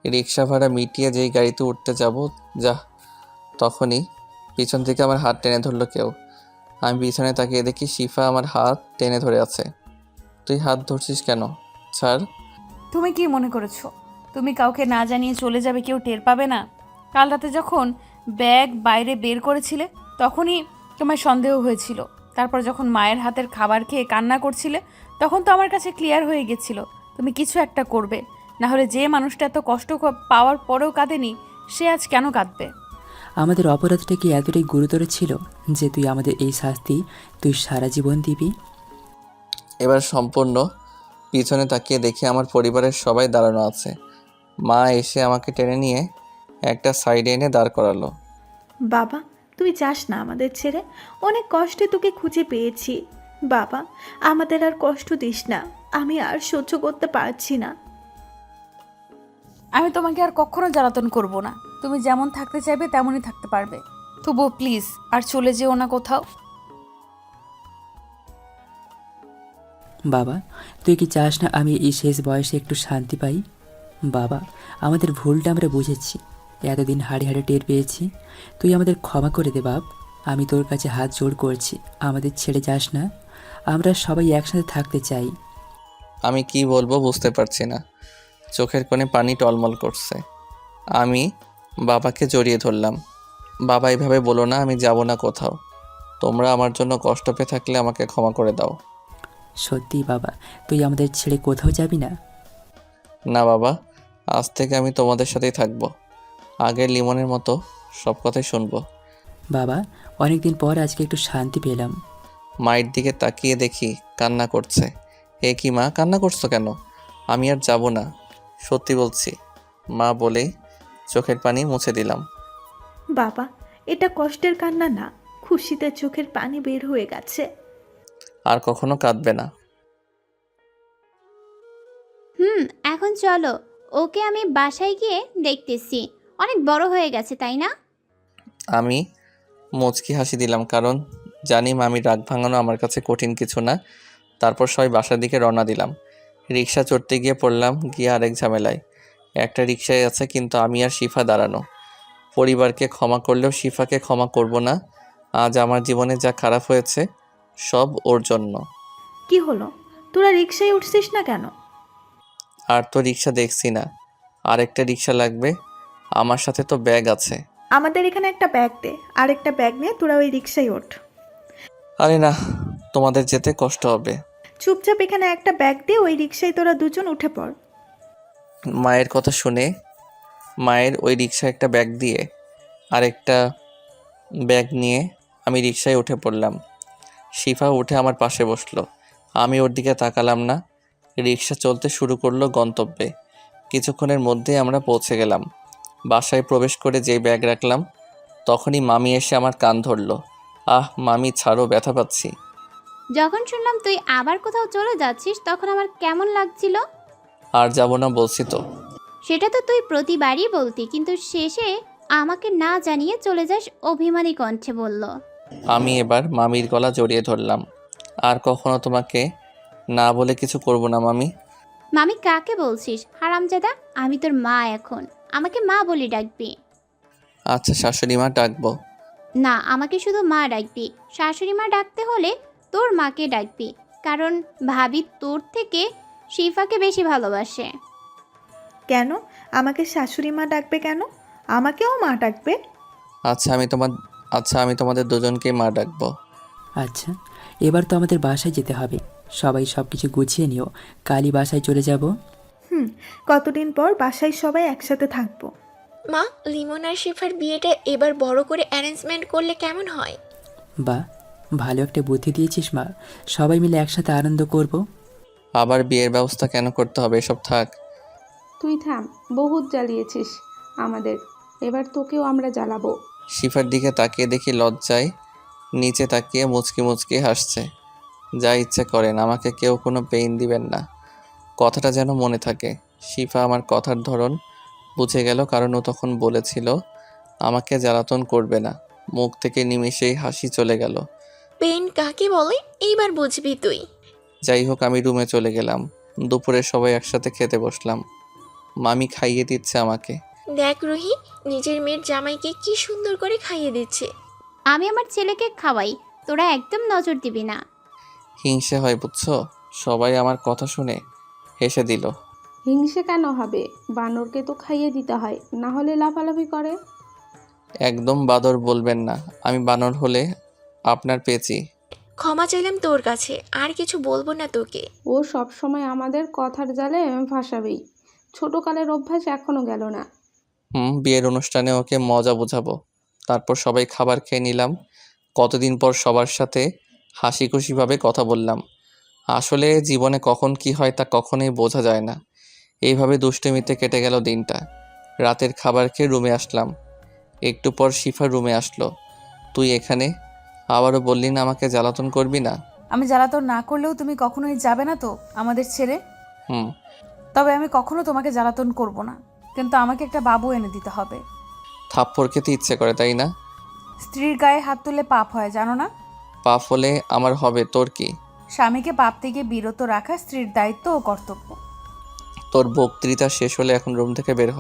রিক্সা ভাড়া মিটিয়ে যেই গাড়িতে উঠতে যাব, তখনই পিছন থেকে আমার হাত টেনে ধরলো কেউ। আমি পিছনে তাকিয়ে দেখি শিফা আমার হাত টেনে ধরে আছে। তুই হাত ধরছিস কেন? ছাড়। তুমি কি মনে করেছো তুমি কাউকে না জানিয়ে চলে যাবে, কেউ টের পাবে না? কাল রাতে যখন ব্যাগ বাইরে বের করেছিলে তখনই তোমার সন্দেহ হয়েছিল। তারপর যখন মায়ের হাতের খাবার খেয়ে কান্না করছিলে তখন তো আমার কাছে ক্লিয়ার হয়ে গেছিল তুমি কিছু একটা করবে। না হলে যে মানুষটা এত কষ্ট পাওয়ার পরেও কাঁদেনি, সে আজ কেন কাঁদবে? আমাদের অপরাধটা কি এতটাই গুরুতর ছিল যে তুই আমাদের এই শাস্তি তুই সারা জীবন দিবি? এবার সম্পূর্ণ পিছনে তাকিয়ে দেখি আমার পরিবারের সবাই দাঁড়ানো আছে। মা এসে আমাকে টেনে নিয়ে একটা সাইডে এনে দাঁড় করালো। বাবা, তুই যাস না আমাদের ছেড়ে। অনেক কষ্টে তোকে খুঁজে পেয়েছি। বাবা, আমাদের আর কষ্ট দিস না। আমি আর সহ্য করতে পারছি না। আমি তোমাকে আর কখনো জ্বালাতন করব না। তুমি যেমন থাকতে চাইবে তেমনই থাকতে পারবে। তবুও প্লিজ আর চলে যেও না কোথাও। বাবা, তুই কি চাস না আমি এই শেষ বয়সে একটু শান্তি পাই? বাবা, আমাদের ভুলটা আমরা বুঝেছি, এতদিন হাড়ে হাড়ে টের পেয়েছি। তুই আমাদের ক্ষমা করে দে বাপ। আমি তোর কাছে হাত জোড় করছি, আমাদের ছেড়ে যাস না। আমরা সবাই একসাথে থাকতে চাই। আমি কি বলবো বুঝতে পারছি না। চোখের কোণে পানি টলমল করছে। আমি বাবাকে জড়িয়ে ধরলাম। বাবা, এভাবে বলো না, আমি যাব না কোথাও। তোমরা আমার জন্য কষ্ট পেয়ে থাকলে আমাকে ক্ষমা করে দাও। সত্যি বাবা, তুই আমাদের ছেড়ে কোথাও যাবি না? না বাবা, আজ থেকে আমি তোমাদের সাথেই থাকবো। আগের লিমনের মতো সব কথাই শুনবো। বাবা, অনেকদিন পর আজকে একটু শান্তি পেলাম। মায়ের দিকে তাকিয়ে দেখি কান্না করছে। এ কি মা, কান্না করছো কেন? আমি আর যাব না, সত্যি বলছি মা বলেই চোখের পানি মুছে দিলাম। বাবা, এটা কষ্টের কান্না না, খুশিতে চোখের পানি বের হয়ে গেছে। আর কখনো কাঁদবে না। এখন চলো, ওকে আমি বাসায় গিয়ে দেখতেছি। অনেক বড় হয়ে গেছে তাই না? আমি মুচকি হাসি দিলাম, কারণ জানি মামির রাগ ভাঙানো আমার কাছে কঠিন কিছু না। তারপর সবাই বাসার দিকে রওনা দিলাম। রিক্সা চড়তে গিয়ে পড়লাম গিয়ে আরেক ঝামেলায়। একটা রিক্সায় আছে, কিন্তু আমি আর শিফা দাঁড়ানো। পরিবারকে ক্ষমা করলেও শিফাকে ক্ষমা করব না। আজ আমার জীবনে যা খারাপ হয়েছে সব ওর জন্য। কি হলো, তোরা রিক্সায় উঠছিস না কেন? আর তো রিক্সা দেখছি না, আরেকটা রিক্সা লাগবে। আমার সাথে তো ব্যাগ আছে। আমাদের এখানে একটা ব্যাগ দে, আর একটা ব্যাগ নিয়ে তোরা ওই রিক্সায় ওঠ। আরে না, তোমাদের যেতে কষ্ট হবে। চুপচাপ এখানে একটা ব্যাগ দিয়ে ওই রিক্সায় তোরা দুজন উঠে পড়। মায়ের কথা শুনে মায়ের ওই রিক্সায় একটা ব্যাগ দিয়ে আরেকটা ব্যাগ নিয়ে আমি রিক্সায় উঠে পড়লাম। শিফা উঠে আমার পাশে বসলো। আমি ওর দিকে তাকালাম না। রিক্সা চলতে শুরু করলো গন্তব্যে। কিছুক্ষণের মধ্যেই আমরা পৌঁছে গেলাম। বাসায় প্রবেশ করে যেই ব্যাগ রাখলাম, তখনই মামি এসে আমার কান ধরলো। আহ মামি, ছাড়ো, ব্যথা পাচ্ছি। যখন শুনলাম তুই আবার কোথাও চলে যাচ্ছিস তখন আমার কেমন লাগছিল। আর যাব না বলছি তো। সেটা তো তুই প্রতিবারই বলতি, কিন্তু শেষে আমাকে না জানিয়ে চলে যাস, অভিমানী কণ্ঠে বলল। আমি এবার মামির গলা জড়িয়ে ধরলাম। আর কখনো তোমাকে না বলে কিছু করব না মামি। মামি কাকে বলছিস হারামজাদা? আমি তোর মা, এখন আমাকে মা বলি ডাকবি। আচ্ছা, শাশুড়ি মা ডাকবো। না, আমাকে শুধু মা ডাকবি। শাশুড়ি মা ডাকতে হলে তোর মাকে ডাকবি, কারণ ভাবি তোর থেকে শিফাকে বেশি ভালোবাসে। কেন আমাকে শাশুড়ি মা ডাকবে কেন? আমাকেও মা ডাকবে। আচ্ছা, আমি তোমাদের দুজনকেই মা ডাকবো। আচ্ছা, এবার তো আমাদের বাসায় যেতে হবে। সবাই সব কিছু গুছিয়ে নিও, কালই বাসায় চলে যাব। কতদিন পর বাসায় সবাই একসাথে থাকবো। মা, লিমন আর শিফার বিয়েটা এবার বড় করে অ্যারেঞ্জমেন্ট করলে কেমন হয়? বা, ভালো একটা বুদ্ধি দিয়েছিস মা, সবাই মিলে একসাথে আনন্দ করব। আবার বিয়ের ব্যবস্থা কেন করতে হবে, এসব থাক। তুই থাম, বহুত জ্বালিয়েছিস আমাদের, এবার তোকেও আমরা জ্বালাবো। শিফার দিকে তাকিয়ে দেখি লজ্জায় নিচে তাকিয়ে মুচকি মুচকি হাসছে। যা ইচ্ছে করেন, আমাকে কেউ কোনো পেইন দিবেন না। কথাটা যেন মনে থাকে। শিফা আমার কথার ধরন বুঝে গেল, কারণ ও তখন বলেছিল আমাকে জ্বালাতন করবে না। মুখ থেকে নিমিষেই হাসি চলে গেল। পেন কাকে বলে এইবার বুঝবি তুই। যাই হোক, আমি রুমে চলে গেলাম। দুপুরে সবাই একসাথে খেতে বসলাম। মামি খাইয়ে দিচ্ছে আমাকে। দেখ রুহি, নিজের মেয়ের জামাইকে কি সুন্দর করে খাইয়ে দিচ্ছে। আমি আমার ছেলেকে খাওয়াই, তোরা একদম নজর দিবি না। হিংসে হয় বুঝছো? সবাই আমার কথা শুনে হেসে দিল। হিংসে কেন হবে? বানরকে তো খাইয়ে দিতে হয়, না হলে লাফালাফি করে। একদম বাদর বলবেন না, আমি বানর হলে আপনার পেঁচি। ক্ষমা চাইলাম তোর কাছে, আর কিছু বলবো না তোকে। ও সব সময় আমাদের কথার জালে ফাঁসাবেই। ছোটকালের অভ্যাস এখনো গেল না। বিয়ের অনুষ্ঠানে ওকে মজা বোঝাবো। তারপর সবাই খাবার খেয়ে নিলাম। কতদিন পর সবার সাথে হাসি খুশিভাবে কথা বললাম। আসলে জীবনে কখন কি হয় তা কখনোই বোঝা যায় না। এইভাবে দুষ্টুমিতে কেটে গেল দিনটা। রাতের খাবার খেয়ে রুমে আসলাম। একটু পর শিফা রুমে আসলো। তুই এখানে? আবারও বললি না আমাকে জ্বালাতন করবি না। আমি জ্বালাতন না করলেও তুমি কখনোই যাবে না তো আমাদের ছেড়ে? হুম। তবে আমি কখনো তোমাকে জ্বালাতন করব না, কিন্তু আমাকে একটা বাবু এনে দিতে হবে। থাপ্পড় খেতে ইচ্ছে করে তাই না? স্ত্রীর গায়ে হাত তুললে পাপ হয়, জানো না? পাপ হলে আমার হবে, তোর কি? স্বামীকে পাপ থেকে বিরত রাখা স্ত্রীর দায়িত্ব ও কর্তব্য। তোর বক্তৃতা শেষ হলে এখন রুম থেকে বের হ।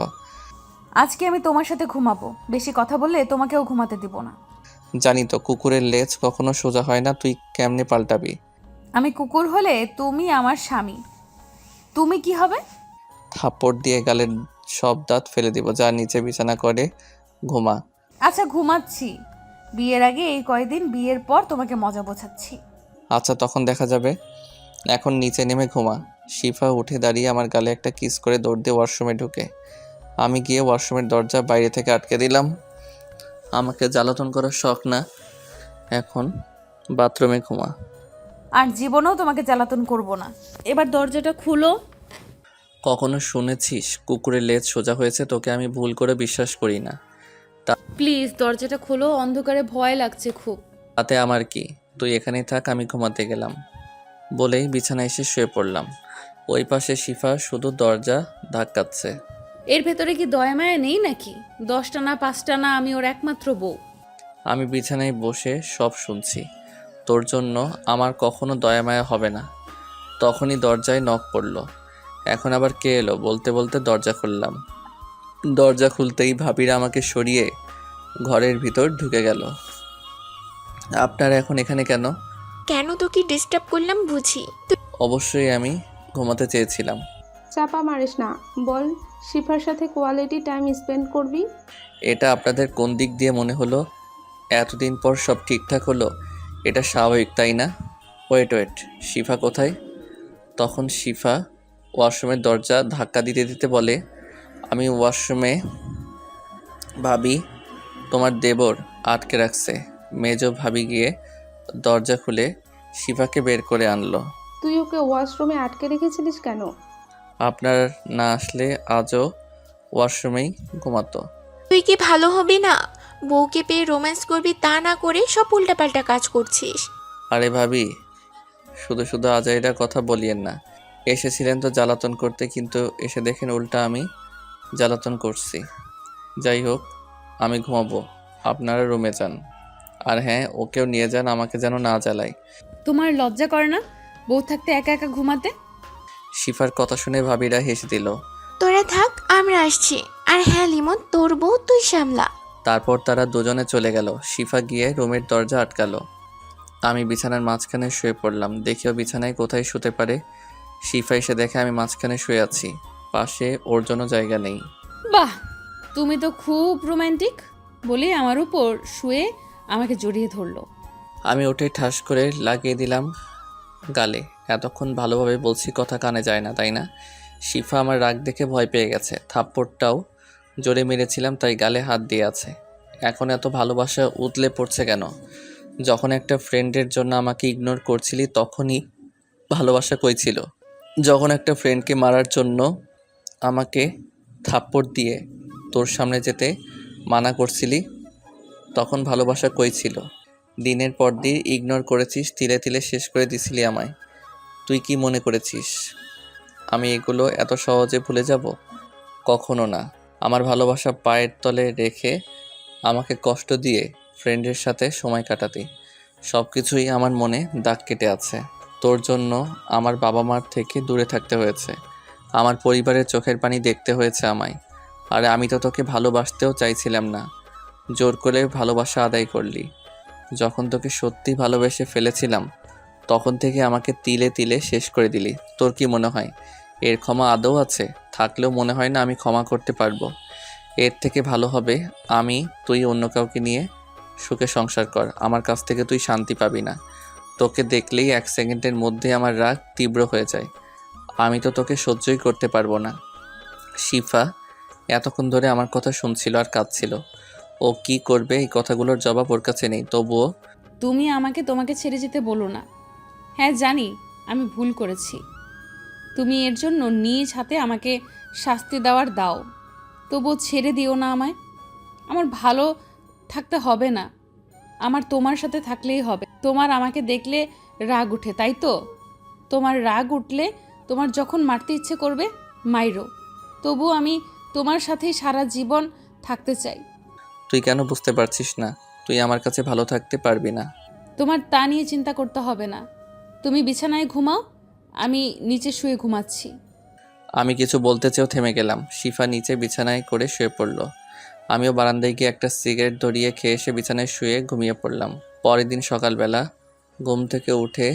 আজকে আমি তোমার সাথে ঘুমাবো, বেশি কথা বললে তোমাকেও ঘুমাতে দিব না। জানি তো, কুকুরের লেজ কখনো সোজা হয় না, তুই কেমনে পাল্টাবি? আমি কুকুর হলে তুমি আমার স্বামী, তুমি কি হবে? থাপ্পড় দিয়ে গালের সব দাঁত ফেলে দিব। যা নিচে বিছানা করে ঘুমা। আচ্ছা ঘুমাচ্ছি, বিয়ের আগে এই কয়দিন, বিয়ের পর তোমাকে মজা বোঝাচ্ছি। আচ্ছা, তখন দেখা যাবে। এখন নিচে নেমে ঘুমা। শিফা উঠে দাঁড়িয়ে আমার গালে একটা কিস করে দৌড় দিয়ে ওয়াশরুমে ঢুকে। আমি গিয়ে ওয়াশরুমের দরজা বাইরে থেকে আটকে দিলাম। আমাকে জ্বালাতন করার শখ না, এখন বাথরুমে ঘুমা। আর জীবনেও তোমাকে জ্বালাতন করব না। এবার দরজাটা খুলো। কখনো শুনেছিস কুকুরের লেজ সোজা হয়েছে? তোকে আমি ভুল করে বিশ্বাস করি না। প্লিজ দরজাটা খোলো, অন্ধকারে ভয় লাগছে খুব। তাতে আমার কি, তুই এখানেই থাক, আমি ঘুমাতে গেলাম বলেই বিছানায় এসে শুয়ে পড়লাম। ওই পাশে শিফা শুধু দরজা ধাক্কাচ্ছে। এর ভেতরে কি দয়া মায়া নেই নাকি? 10টা না 5টা না, আমি ওর একমাত্র বউ। আমি বিছানায় বসে সব শুনছি। তোর জন্য আমার কখনো দয়া মায়া হবে না। তখনই দরজায় নক পড়ল। এখন আবার কে এলো বলতে বলতে দরজা খুললাম। দরজা খুলতেই ভাবিরা আমাকে সরিয়ে ঘরের ভিতর ঢুকে গেল। আপনারা এখন এখানে কেন? কেন তোকে ডিস্টার্ব করলাম বুঝি? অবশ্যই আমি ঘুমাতে চেয়েছিলাম। চাপা মারিস না, বল শিফার সাথে কোয়ালিটি টাইম স্পেন্ড করবি। এটা আপনাদের কোন দিক দিয়ে মনে হলো? এতদিন পর সব ঠিকঠাক হলো, এটা স্বাভাবিক তাই না? ওয়েট, শিফা কোথায়? তখন শিফা ওয়াশরুমের দরজা ধাক্কা দিতে দিতে বলে, আমি ওয়াশরুমে। ভাবি, তোমার দেবর আটকে রাখছে। মেজো ভাবি গিয়ে দরজা খুলে শিফাকে বের করে আনলো। তুই ওকে ওয়াশরুমে আটকে রেখেছিলিস কেন? আপনার না আসলে আজও ওয়াশরুমেই ঘুমাতো। তুই কি ভালো হবি না? বউকে পেয়ে রোম্যান্স করবি তা না করে সব উল্টাপাল্টা কাজ করছিস। আরে ভাবি, শুধু শুধু আজাইরা কথা বলিয়েন না। এসেছিলেন তো জ্বালাতন করতে, কিন্তু এসে দেখেন উল্টা আমি জ্বালাতন করছি। যাই হোক, আমি ঘুমাবো, আপনারা রুমে যান। আর হ্যাঁ, ওকেও নিয়ে যান, আমাকে যেন না জ্বালায়। তোমার লজ্জা করে না বউ থাকতে একা একা ঘুমাতে? শিফার কথা শুনে ভাবিরা হেসে দিল। তোরা থাক, আমরা আসছি। আর হ্যাঁ লিমন, তোর বউ তুই সামলা। তারপর তারা দুজনে চলে গেল। শিফা গিয়ে রুমের দরজা আটকালো। আমি বিছানার মাঝখানে শুয়ে পড়লাম। দেখেও বিছানায় কোথায় শুতে পারে। শিফা এসে দেখে আমি মাঝখানে শুয়ে আছি, পাশে ওর জন্য জায়গা নেই। বাহ, তুমি তো খুব রোমান্টিক বলে আমার উপর শুয়ে আমাকে জড়িয়ে ধরলো। আমি উঠে ঠাস করে লাগিয়ে দিলাম গালে। এতক্ষণ ভালোভাবে বলছি, কথা কানে যায় না তাই না? শিফা আমার রাগ দেখে ভয় পেয়ে গেছে। থাপ্পড়টাও জোরে মেরেছিলাম, তাই গালে হাত দিয়ে আছে। এখন এত ভালোবাসা উতলে পড়ছে কেন? যখন একটা ফ্রেন্ডের জন্য আমাকে ইগনোর করছিলি তখনই ভালোবাসা কই ছিল? যখন একটা ফ্রেন্ডকে মারার জন্য আমাকে থাপ্পড় দিয়ে তোর সামনে যেতে মানা করছিলি তখন ভালোবাসা কই ছিল? দিনের পর দিন ইগনোর করেছিস, তিলে তিলে শেষ করে দিছিলি আমায়। তুই কি মনে করেছিস আমি এগুলো এত সহজে ভুলে যাব? কখনো না। আমার ভালোবাসা পায়ের তলে রেখে আমাকে কষ্ট দিয়ে ফ্রেন্ডের সাথে সময় কাটাতে সব কিছুই আমার মনে দাগ কেটে আছে। তোর জন্য আমার বাবা মার থেকে দূরে থাকতে হয়েছে, আমার পরিবারের চোখের পানি দেখতে হয়েছে আমায়। আর আমি তো তোকে ভালোবাসতেও চাইছিলাম না, জোর করে ভালোবাসা আদায় করলি। যখন তোকে সত্যি ভালোবেসে ফেলেছিলাম তখন থেকে আমাকে তিলে তিলে শেষ করে দিলি। তোর কি মনে হয় এর ক্ষমা আদৌ আছে? থাকলেও মনে হয় না আমি ক্ষমা করতে পারবো। এর থেকে ভালো হবে তুই অন্য কাউকে নিয়ে সুখে সংসার কর। আমার কাছ থেকে তুই শান্তি পাবি না। তোকে দেখলেই 1 সেকেন্ডের মধ্যে আমার রাগ তীব্র হয়ে যায়। আমি তো তোকে সহ্যই করতে পারবো না। শিফা এতক্ষণ ধরে আমার কথা শুনছিল আর কাঁদছিল। ও কি করবে এই কথাগুলোর জবাব ওর কাছে নেই, তবুও তুমি আমাকে তোমাকে ছেড়ে যেতে বলো না। হ্যাঁ জানি আমি ভুল করেছি, তুমি এর জন্য নিজ হাতে আমাকে শাস্তি দাও, তবুও ছেড়ে দিও না আমায়। আমার ভালো থাকতে হবে না, আমার তোমার সাথে থাকলেই হবে। তোমার আমাকে দেখলে রাগ উঠে তাই তো? তোমার রাগ উঠলে তোমার যখন মারতে ইচ্ছে করবে মাইরো, তবু আমি তোমার সাথেই সারা জীবন থাকতে চাই। তুই কেন বুঝতে পারছিস না? তুই আমার কাছে ভালো থাকতে পারবি না। তোমার তা নিয়ে চিন্তা করতে হবে না। তুমি বিছানায় ঘুমাও, আমি নিচে শুয়ে ঘুমাচ্ছি। আমি কিছু বলতে চেয়েও থেমে গেলাম। শিফা নিচে বিছানায় করে শুয়ে পড়ল। আমিও বারান্দায় গিয়ে একটা সিগারেট ধরিয়ে খেয়ে এসে বিছানায় শুয়ে ঘুমিয়ে পড়লাম। পরের দিন সকালবেলা ঘুম থেকে উঠে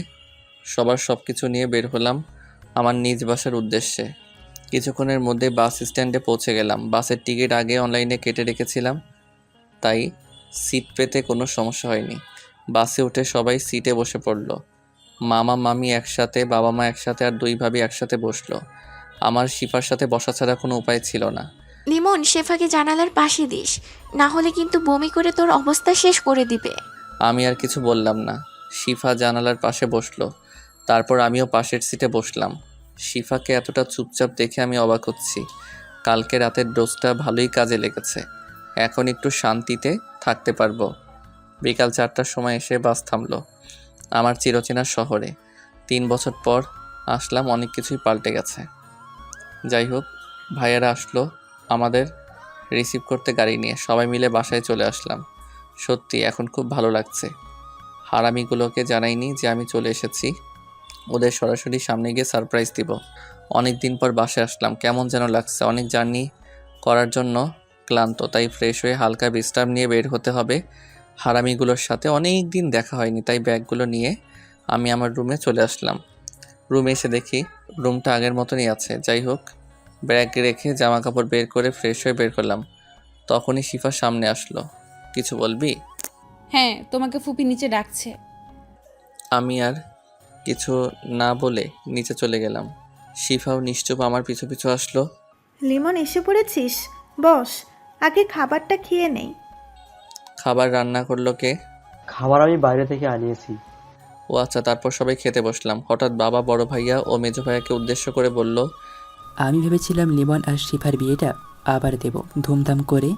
সবার সব কিছু নিয়ে বের হলাম আমার নিজ বাসার উদ্দেশ্যে। কিছুক্ষণের মধ্যে বাস স্ট্যান্ডে পৌঁছে গেলাম। বাসের টিকিট আগে অনলাইনে কেটে রেখেছিলাম, তাই সিট পেতে কোনো সমস্যা হয়নি। বাসে উঠে সবাই সিটে বসে পড়লো। মামা মামি একসাথে, বাবা মা একসাথে, আর দুই ভাবি একসাথে বসলো। আমার শিফার সাথে বসা ছাড়া কোনো উপায় ছিল না। লিমন, শেফাকে জানালার পাশে দিস, না হলে কিন্তু বমি করে তোর অবস্থা শেষ করে দিবে। আমি আর কিছু বললাম না। শিফা জানালার পাশে বসলো। তারপর আমিও পাশের সিটে বসলাম। শিফাকে এতটা চুপচাপ দেখে আমি অবাক হচ্ছি। কালকে রাতের ডোজটা ভালোই কাজে লেগেছে। এখন একটু শান্তিতে থাকতে পারবো। বিকাল 4টার সময় এসে বাস থামলো আমার চিরচেনা শহরে। 3 বছর পর আসলাম, অনেক কিছুই পাল্টে গেছে। যাই হোক, ভাইয়ারা আসলো আমাদের রিসিভ করতে গাড়ি নিয়ে। সবাই মিলে বাসায় চলে আসলাম। সত্যি এখন খুব ভালো লাগছে। হারামিগুলোকে জানাইনি যে আমি চলে এসেছি। ওদের সরাসরি সামনে গিয়ে সারপ্রাইজ দিব। অনেক দিন পর বাসায় আসলাম, কেমন যেন লাগছে। অনেক জার্নি করার জন্য ক্লান্ত, তাই ফ্রেশ হয়ে হালকা বিশ্রাম নিয়ে বের হতে হবে। হারামিগুলোর সাথে অনেক দিন দেখা হয়নি, তাই ব্যাগগুলো নিয়ে আমি আমার রুমে চলে আসলাম। রুমে এসে দেখি রুমটা আগের মতনই আছে। যাই হোক, ব্যাগ রেখে জামা কাপড় বের করে ফ্রেশ হয়ে বের করলাম। তখনই শিফা সামনে আসলো। কিছু বলবি? হ্যাঁ, তোমাকে ফুপি নিচে ডাকছে। আমি আর কিছু না বলে নিচে চলে গেলাম। শিফাও নিশ্চুপ আমার পিছু পিছু আসলো। লিমন, এসে পড়েছিস? বস, আগে খাবারটা খেয়ে নেই। খাবার রান্না করলো কে? খাবার আমি বাইরে থেকে আনিয়েছি। ও আচ্ছা। তারপর সবাই খেতে বসলাম। হঠাৎ বাবা বড় ভাইয়া ও মেজো ভাইয়াকে উদ্দেশ্য করে বলল, আমি ভেবেছিলাম লিমন আর শিফার বিয়েটা আবার দেব ধুমধাম করে।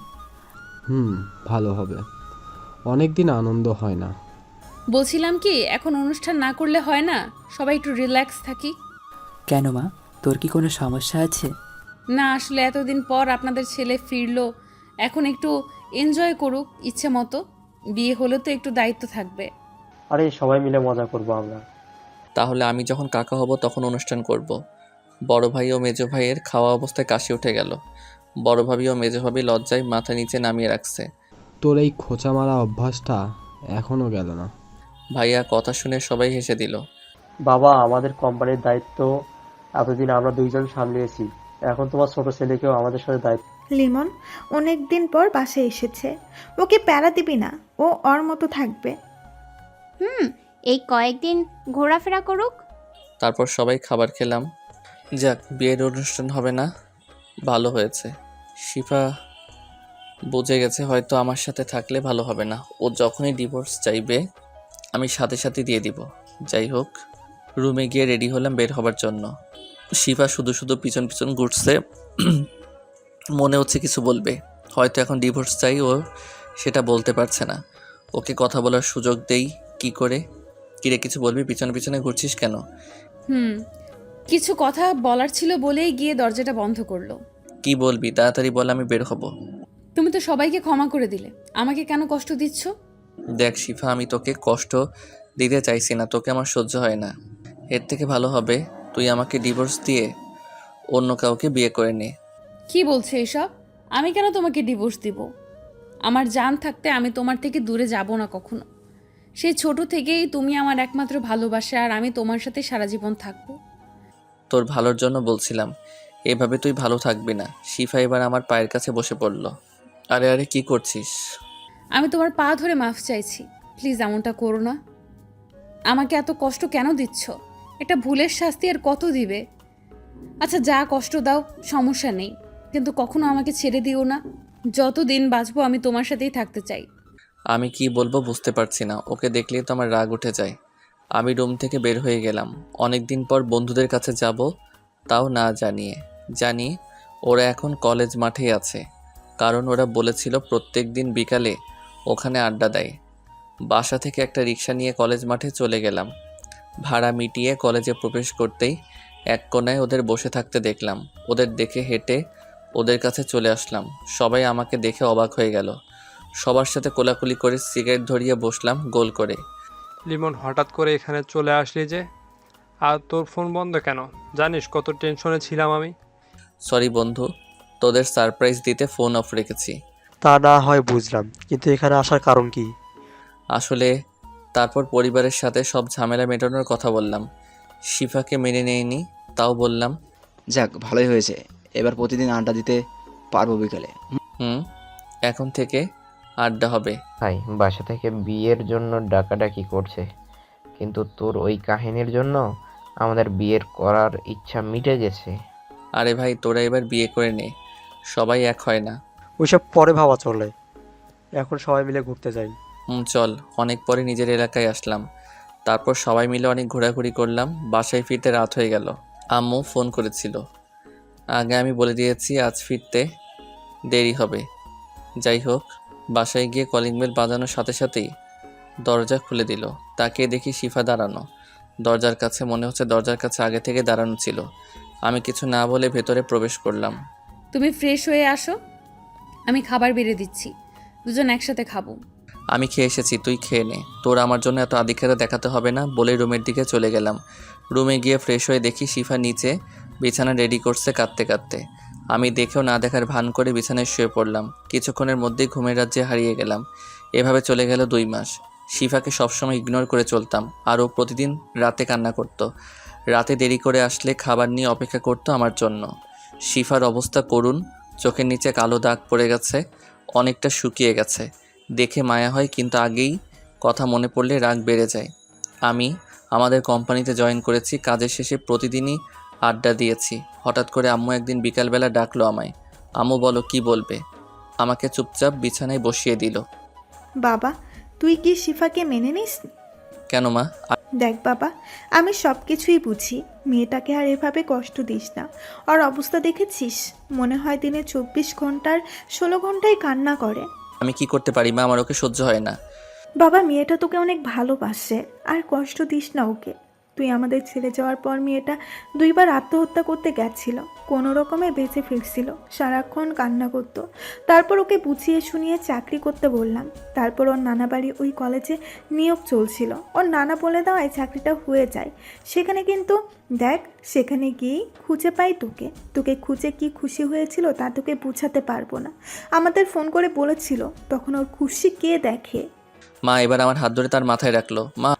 ভালো হবে, অনেক দিন আনন্দ হয় না। বলছিলাম কি, এখন অনুষ্ঠান না করলে হয় না? সবাই একটু রিল্যাক্স থাকি। কেন মা, তোর কি কোনো সমস্যা আছে? না, আসলে এতদিন পর আপনাদের ছেলে ফিরলো, এখন একটু এনজয় করুক ইচ্ছে মতো। বিয়ে হলে তো একটু দায়িত্ব থাকবে। আরে সবাই মিলে মজা করবো আমরা। তাহলে আমি যখন কাকা হব তখন অনুষ্ঠান করব। বড় ভাই ও মেজো ভাইয়ের খাওয়া অবস্থায় কাশি উঠে গেল। বড় ভাবি ও মেজো ভাবি লজ্জায় মাথা নিচে নামিয়ে রাখছে। তোর এই খোঁচা মারা অভ্যাসটা এখনও গেল না। ভাইয়া কথা শুনে সবাই হেসে দিল। বাবা, আমাদের কোম্পানির দায়িত্ব এতদিন আমরা দুইজন সামলিয়েছি, এখন তোমার ছোট ছেলেকেও আমাদের সাথে দায়িত্ব। লিমন অনেক দিন পর বাসায় এসেছে, ওকে প্যারা দিবি না, ও ওর মতো থাকবে। এই কয়েকদিন ঘোরাফেরা করুক। তারপর সবাই খাবার খেলাম। যাক, বিয়ের অনুষ্ঠান হবে না, ভালো হয়েছে। শিফা বুঝে গেছে হয়তো আমার সাথে থাকলে ভালো হবে না। ও যখনই ডিভোর্স চাইবে আমি সাথে সাথে দিয়ে দিব। যাই হোক, রুমে গিয়ে রেডি হলাম বের হবার জন্য। শিফা শুধু শুধু পিছন পিছন ঘুরছে। মনে হচ্ছে কিছু বলবে, হয়তো এখন ডিভোর্স চাই, ও সেটা বলতে পারছে না। ওকে কথা বলার সুযোগ দেই কি করে? কিরে, কিছু বলবি? পিছনে পিছনে ঘুরছিস কেন? কিছু কথা বলার ছিল বলেই গিয়ে দরজাটা বন্ধ করলো। কি বলবি তাড়াতাড়ি বল, আমি বের হব। তুমি তো সবাইকে ক্ষমা করে দিলে, আমাকে কেন কষ্ট দিচ্ছ? দেখ শিফা, আমি তোকে কষ্ট দিতে চাইছি না, তোকে আমার সহ্য হয় না। এর থেকে ভালো হবে তুই আমাকে ডিভোর্স দিয়ে অন্য কাউকে বিয়ে করে নে। কি বলছো এসব? আমি কেন তোমাকে ডিভোর্স দিব? আমার জান থাকতে আমি তোমার থেকে দূরে যাব না কখনো। সেই ছোট থেকেই তুমি আমার একমাত্র ভালোবাসা, আর আমি তোমার সাথে সারা জীবন থাকবো। তোর ভালোর জন্য বলছিলাম, এভাবে তুই ভালো থাকবি না। শিফা এবার আমার পায়ের কাছে বসে পড়ল। আরে আরে, কি করছিস? আমি তোমার পা ধরে মাফ চাইছি, প্লিজ এমনটা করো না। আমাকে এত কষ্ট কেন দিচ্ছ? একটা ভুলের শাস্তি আর কত দিবে? আচ্ছা, যা কষ্ট দাও সমস্যা নেই, কিন্তু কখনো আমাকে ছেড়ে দিও না। যতদিন বাঁচবো আমি তোমার সাথেই থাকতে চাই। আমি কি বলবো বুঝতে পারছি না। ওকে দেখলেই তো আমার রাগ উঠে যায়। আমি রুম থেকে বের হয়ে গেলাম। অনেক দিন পর বন্ধুদের কাছে যাব, তাও না জানি ওরা এখন কলেজ মাঠেই আছে, কারণ ওরা বলেছিল প্রত্যেক দিন বিকালে ওখানে আড্ডা দেয়। বাসা থেকে একটা রিক্সা নিয়ে কলেজ মাঠে চলে গেলাম। ভাড়া মিটিয়ে কলেজে প্রবেশ করতেই এক কোণায় ওদের বসে থাকতে দেখলাম। ওদের দেখে হেঁটে ওদের কাছে চলে আসলাম। সবাই আমাকে দেখে অবাক হয়ে গেল। সবার সাথে কোলাকুলি করে সিগারেট ধরিয়ে বসলাম গোল করে। লিমন, হঠাৎ করে এখানে চলে আসলি যে? আর তোর ফোন বন্ধ কেন? জানিস কত টেনশনে ছিলাম আমি। সরি বন্ধু, তোদের সারপ্রাইজ দিতে ফোন অফ রেখেছি। তা না হয় বুঝলাম, কিন্তু এখানে আসার কারণ কি? আসলে তারপর পরিবারের সাথে সব ঝামেলা মেটানোর কথা বললাম। শিফাকে মেনে নেয়নি, তাও বললাম। যাক, ভালোই হয়েছে, এবার প্রতিদিন আড্ডা দিতে পারবো বিকালে। এখন থেকে আড্ডা হবে। ভাই বাসা থেকে বিয়ের জন্য ডাকাডাকি করছে, কিন্তু তোর ওই কাহিনীর জন্য আমাদের বিয়ের করার ইচ্ছা মিটে গেছে। আরে ভাই তোরা এবার বিয়ে করে নে, সবাই এক হয় না। ওইসব পরে ভাবা চলে, এখন সবাই মিলে ঘুরতে যাই। চল, অনেক পরে নিজের এলাকায় আসলাম। তারপর সবাই মিলে অনেক ঘোরাঘুরি করলাম। বাসায় ফিরতে রাত হয়ে গেল। আম্মু ফোন করেছিল। আগে আমি বলে দিয়েছি আজ ফিরতে দেরি হবে। যাই হোক, বাসায় গিয়ে কলিং বেল বাজানোর সাথে সাথেই দরজা খুলে দিল। তাকে দেখি শিফা দাঁড়ানো দরজার কাছে। মনে হচ্ছে দরজার কাছে আগে থেকে দাঁড়ানো ছিল। আমি কিছু না বলে ভেতরে প্রবেশ করলাম। তুমি ফ্রেশ হয়ে আসো, আমি খাবার বেড়ে দিচ্ছি, দুজন একসাথে খাবো। আমি খেয়ে এসেছি, তুই খেয়ে নে। তোর আমার জন্য এত আদিক্ষেতা দেখাতে হবে না বলে রুমের দিকে চলে গেলাম। রুমে গিয়ে ফ্রেশ হয়ে দেখি শিফা নিচে বিছানা রেডি করছে কাঁদতে কাঁদতে। আমি দেখেও না দেখার ভান করে বিছানায় শুয়ে পড়লাম। কিছুক্ষণের মধ্যেই ঘুমের রাজ্যে হারিয়ে গেলাম। এভাবে চলে গেল 2 মাস। শিফাকে সবসময় ইগনোর করে চলতাম, আর ও প্রতিদিন রাতে কান্না করত। রাতে দেরি করে আসলে খাবার নিয়ে অপেক্ষা করতো আমার জন্য। শিফার অবস্থা করুণ, চোখের নিচে কালো দাগ পড়ে গেছে, অনেকটা শুকিয়ে গেছে। দেখে মায়া হয়, কিন্তু আগেই কথা মনে পড়লে রাগ বেড়ে যায়। আমি আমাদের কোম্পানিতে জয়েন করেছি। কাজের শেষে প্রতিদিনই আড্ডা দিয়েছি। হঠাৎ করে আম্মু একদিন বিকালবেলা ডাকলো আমায়। আম্মু বলো কি বলবে। আমাকে চুপচাপ বিছানায় বসিয়ে দিল। বাবা, তুই কি শিফাকে মেনে নিস? কেন মা? দেখ বাবা, আমি সব কিছুই বুঝি। মেয়েটাকে আর এভাবে কষ্ট দিস না। ওর অবস্থা দেখেছিস? মনে হয় দিনে 24 ঘন্টার 16 ঘন্টায় কান্না করে। আমি কি করতে পারি মা, আমার ওকে সহ্য হয় না। বাবা, মেয়েটা তোকে অনেক ভালোবাসে, আর কষ্ট দিস না ওকে। তুই আমাদের ছেড়ে যাওয়ার পর মেয়েটা 2 বার আত্মহত্যা করতে গেছিল, কোনো রকমে বেঁচে ফিরছিল, সারাক্ষণ কান্না করতো। তারপর ওকে বুঝিয়ে শুনিয়ে চাকরি করতে বললাম। তারপর ওর নানা বাড়ি ওই কলেজে নিয়োগ চলছিল, ওর নানা বলে দেওয়ায় চাকরিটা হয়ে যায়। সেখানে কিন্তু দেখ, সেখানে গিয়েই খুঁজে পাই তোকে। তোকে খুঁজে কি খুশি হয়েছিল তা তোকে বোঝাতে পারবো না। আমাদের ফোন করে বলেছিল, তখন ওর খুশি কে দেখে। মা এবার আমার হাত ধরে তার মাথায় রাখলো। মা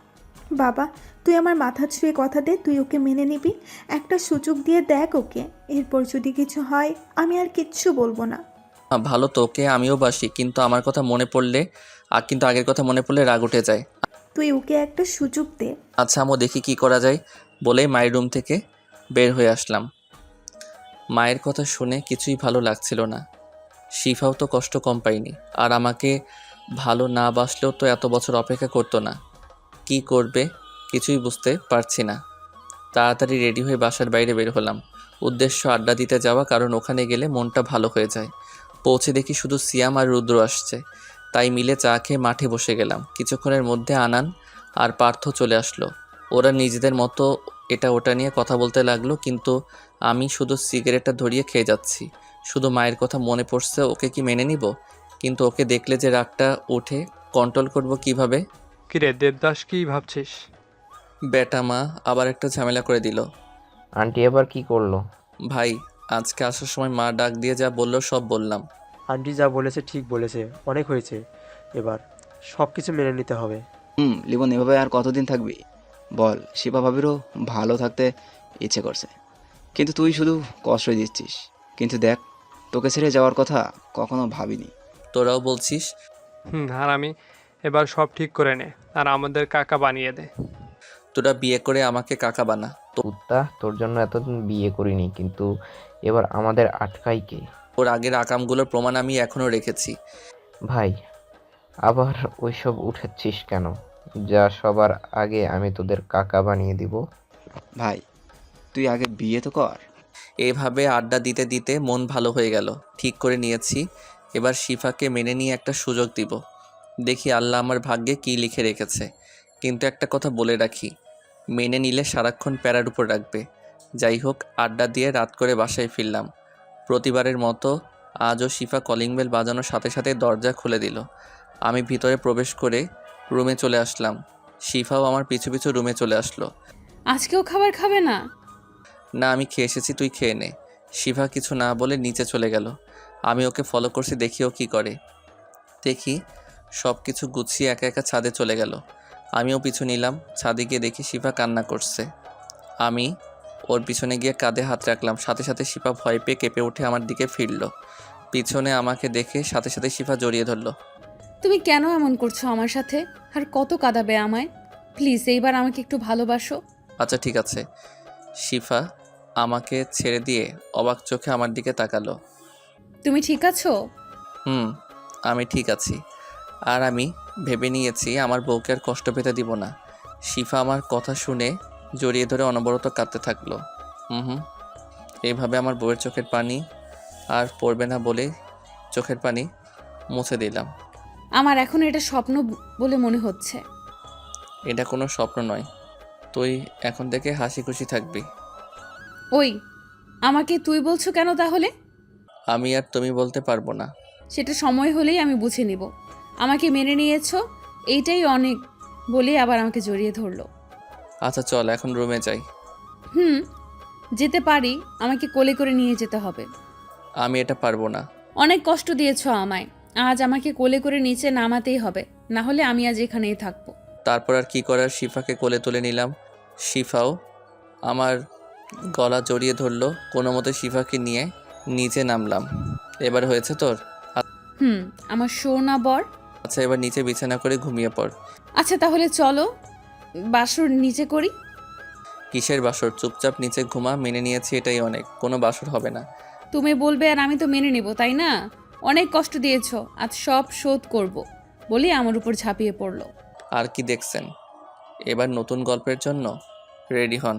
বাবা, তুই আমার মাথা ছুঁয়ে কথা দে, তুই ওকে মেনে নিবি। একটা সুযোগ দিয়ে দেখ ওকে। এরপর যদি কিছু হয় আমি আর কিচ্ছু বলবো না। ভালো তো, ওকে আমিও বাসি, কিন্তু আমার কথা মনে পড়লে কিন্তু আগের কথা মনে পড়লে রাগ উঠে যায়। তুই ওকে একটা সুযোগ দে। আচ্ছা আম্মু, দেখি কি করা যায় বলেই মায়ের রুম থেকে বের হয়ে আসলাম। মায়ের কথা শুনে কিছুই ভালো লাগছিল না। শিফাও তো কষ্ট কম পায়নি, আর আমাকে ভালো না বাসলেও তো এত বছর অপেক্ষা করতো না। কি করবে কিছুই বুঝতে পারছি না। তাড়াতাড়ি রেডি হয়ে বাসার বাইরে বের হলাম। উদ্দেশ্য আড্ডা দিতে যাওয়া, কারণ ওখানে গেলে মনটা ভালো হয়ে যায়। পৌঁছে দেখি শুধু সিয়াম আর রুদ্র আসছে, তাই মিলে চা খেয়ে মাঠে বসে গেলাম। কিছুক্ষণের মধ্যে আনান আর পার্থ চলে আসলো। ওরা নিজেদের মতো এটা ওটা নিয়ে কথা বলতে লাগলো, কিন্তু আমি শুধু সিগারেটটা ধরিয়ে খেয়ে যাচ্ছি। শুধু মায়ের কথা মনে পড়ছে, ওকে কি মেনে নিব? কিন্তু ওকে দেখলে যে রাগটা ওঠে, কন্ট্রোল করব কিভাবে? কিরে দেবদাস, কি ভাবছিস? বেটা মা আবার একটা ঝামেলা করে দিল। আন্টি এবার কি করলো? ভাই আজকে আসার সময় মা ডাক দিয়ে যা বললো সব বললাম। আন্টি যা বলেছে ঠিক বলেছে, অনেক হয়েছে, এবার সব কিছু মেনে নিতে হবে। লিমন এভাবে আর কতদিন থাকবি বল? শিপা ভাবিরও ভালো থাকতে ইচ্ছে করছে, কিন্তু তুই শুধু কষ্টই দিচ্ছিস। কিন্তু দেখ, তোকে ছেড়ে যাওয়ার কথা কখনো ভাবিনি। তোরাও বলছিস? আর আমি এবার সব ঠিক করে নে আর আমাদের কাকা বানিয়ে দে। তোরা বিয়ে করে আমাকে কাকা বানা। কুত্তা, তোর জন্য এতদিন বিয়ে করিনি, কিন্তু এবার আমাদের আটকাই কে? ওর আগের আকামগুলোর প্রমাণ আমি এখনও রেখেছি। ভাই আবার ওইসব উঠাচ্ছিস কেন? যা সবার আগে আমি তোদের কাকা বানিয়ে দিব। ভাই তুই আগে বিয়ে তো কর। এভাবে আড্ডা দিতে দিতে মন ভালো হয়ে গেল। ঠিক করে নিয়েছি এবার শিফাকে মেনে নিয়ে একটা সুযোগ দিব। দেখি আল্লাহ আমার ভাগ্যে কী লিখে রেখেছে। কিন্তু একটা কথা বলে রাখি, মেনে নিলে সারাক্ষণ প্যারার উপর রাখবে। যাই হোক, আড্ডা দিয়ে রাত করে বাসায় ফিরলাম। প্রতিবারের মতো আজও শিফা কলিং বেল বাজানোর সাথে সাথে দরজা খুলে দিল। আমি ভিতরে প্রবেশ করে রুমে চলে আসলাম। শিফাও আমার পিছু পিছু রুমে চলে আসলো। আজকেও খাবার খাবে না? না, আমি খেয়ে এসেছি, তুই খেয়ে নে। শিফা কিছু না বলে নিচে চলে গেল। আমি ওকে ফলো করছি, দেখি ও কী করে। দেখি সব কিছু গুছিয়ে একা একা ছাদে চলে গেল। আমিও পিছু নিলাম। ছাদে গিয়ে দেখি শিফা কান্না করছে। আমি ওর পিছনে গিয়ে কাঁধে হাত রাখলাম। সাথে সাথে শিফা ভয় পেয়ে কেঁপে উঠে আমার দিকে ফিরল। পিছনে আমাকে দেখে সাথে সাথে শিফা জড়িয়ে ধরল। তুমি কেন এমন করছো আমার সাথে? আর কত কাঁদাবে আমায়? প্লিজ এইবার আমাকে একটু ভালোবাসো। আচ্ছা ঠিক আছে। শিফা আমাকে ছেড়ে দিয়ে অবাক চোখে আমার দিকে তাকালো। তুমি ঠিক আছো? হুম, আমি ঠিক আছি। আর আমি ভেবে নিয়েছি আমার বউকে আর কষ্ট পেতে দিব না। শিফা আমার কথা শুনে জড়িয়ে ধরে অনবরত কাঁদতে থাকলো। হুম, এইভাবে আমার বউয়ের চোখের পানি আর পড়বে না বলে চোখের পানি মুছে দিলাম। আমার এখন এটা স্বপ্ন বলে মনে হচ্ছে। এটা কোনো স্বপ্ন নয়, তুই এখন থেকে হাসি খুশি থাকবি। ওই, আমাকে তুই বলছো কেন তাহলে? আমি আর তুমি বলতে পারবো না। সেটা সময় হলেই আমি বুঝে নিব। আমাকে মেনে নিয়েছো, এইটাই অনেক বলে আবার আমাকে জড়িয়ে ধরলো। আচ্ছা চল এখন রুমে যাই। হুম, যেতে পারি, আমাকে কোলে করে নিয়ে যেতে হবে। আমি এটা পারবো না। অনেক কষ্ট দিয়েছো আমায়, আজ আমাকে কোলে করে নিচে নামাতেই হবে, না হলে আমি আজ এখানেই থাকবো। তারপর আর কি করার, শিফাকে কোলে তুলে নিলাম। শিফাও আমার গলা জড়িয়ে ধরলো। কোনো মতে শিফাকে নিয়ে নিচে নামলাম। এবার হয়েছে তোর? হুম, আমার সোনা বর। আচ্ছা এবার নিচে বিছানা করে ঘুমিয়ে পড়। আচ্ছা তাহলে চলো বাসর নিচে করি। কিসের বাসর? চুপচাপ নিচে ঘুমা, মেনে নিয়েছি এটাই অনেক, কোনো বাসর হবে না। তুমি বলবে আর আমি তো মেনে নেব, তাই না? অনেক কষ্ট দিয়েছো, আজ সব শোধ করব বলে আমার উপর ঝাঁপিয়ে পড়লো। আর কি দেখছেন? এবার নতুন গল্পের জন্য রেডি হন।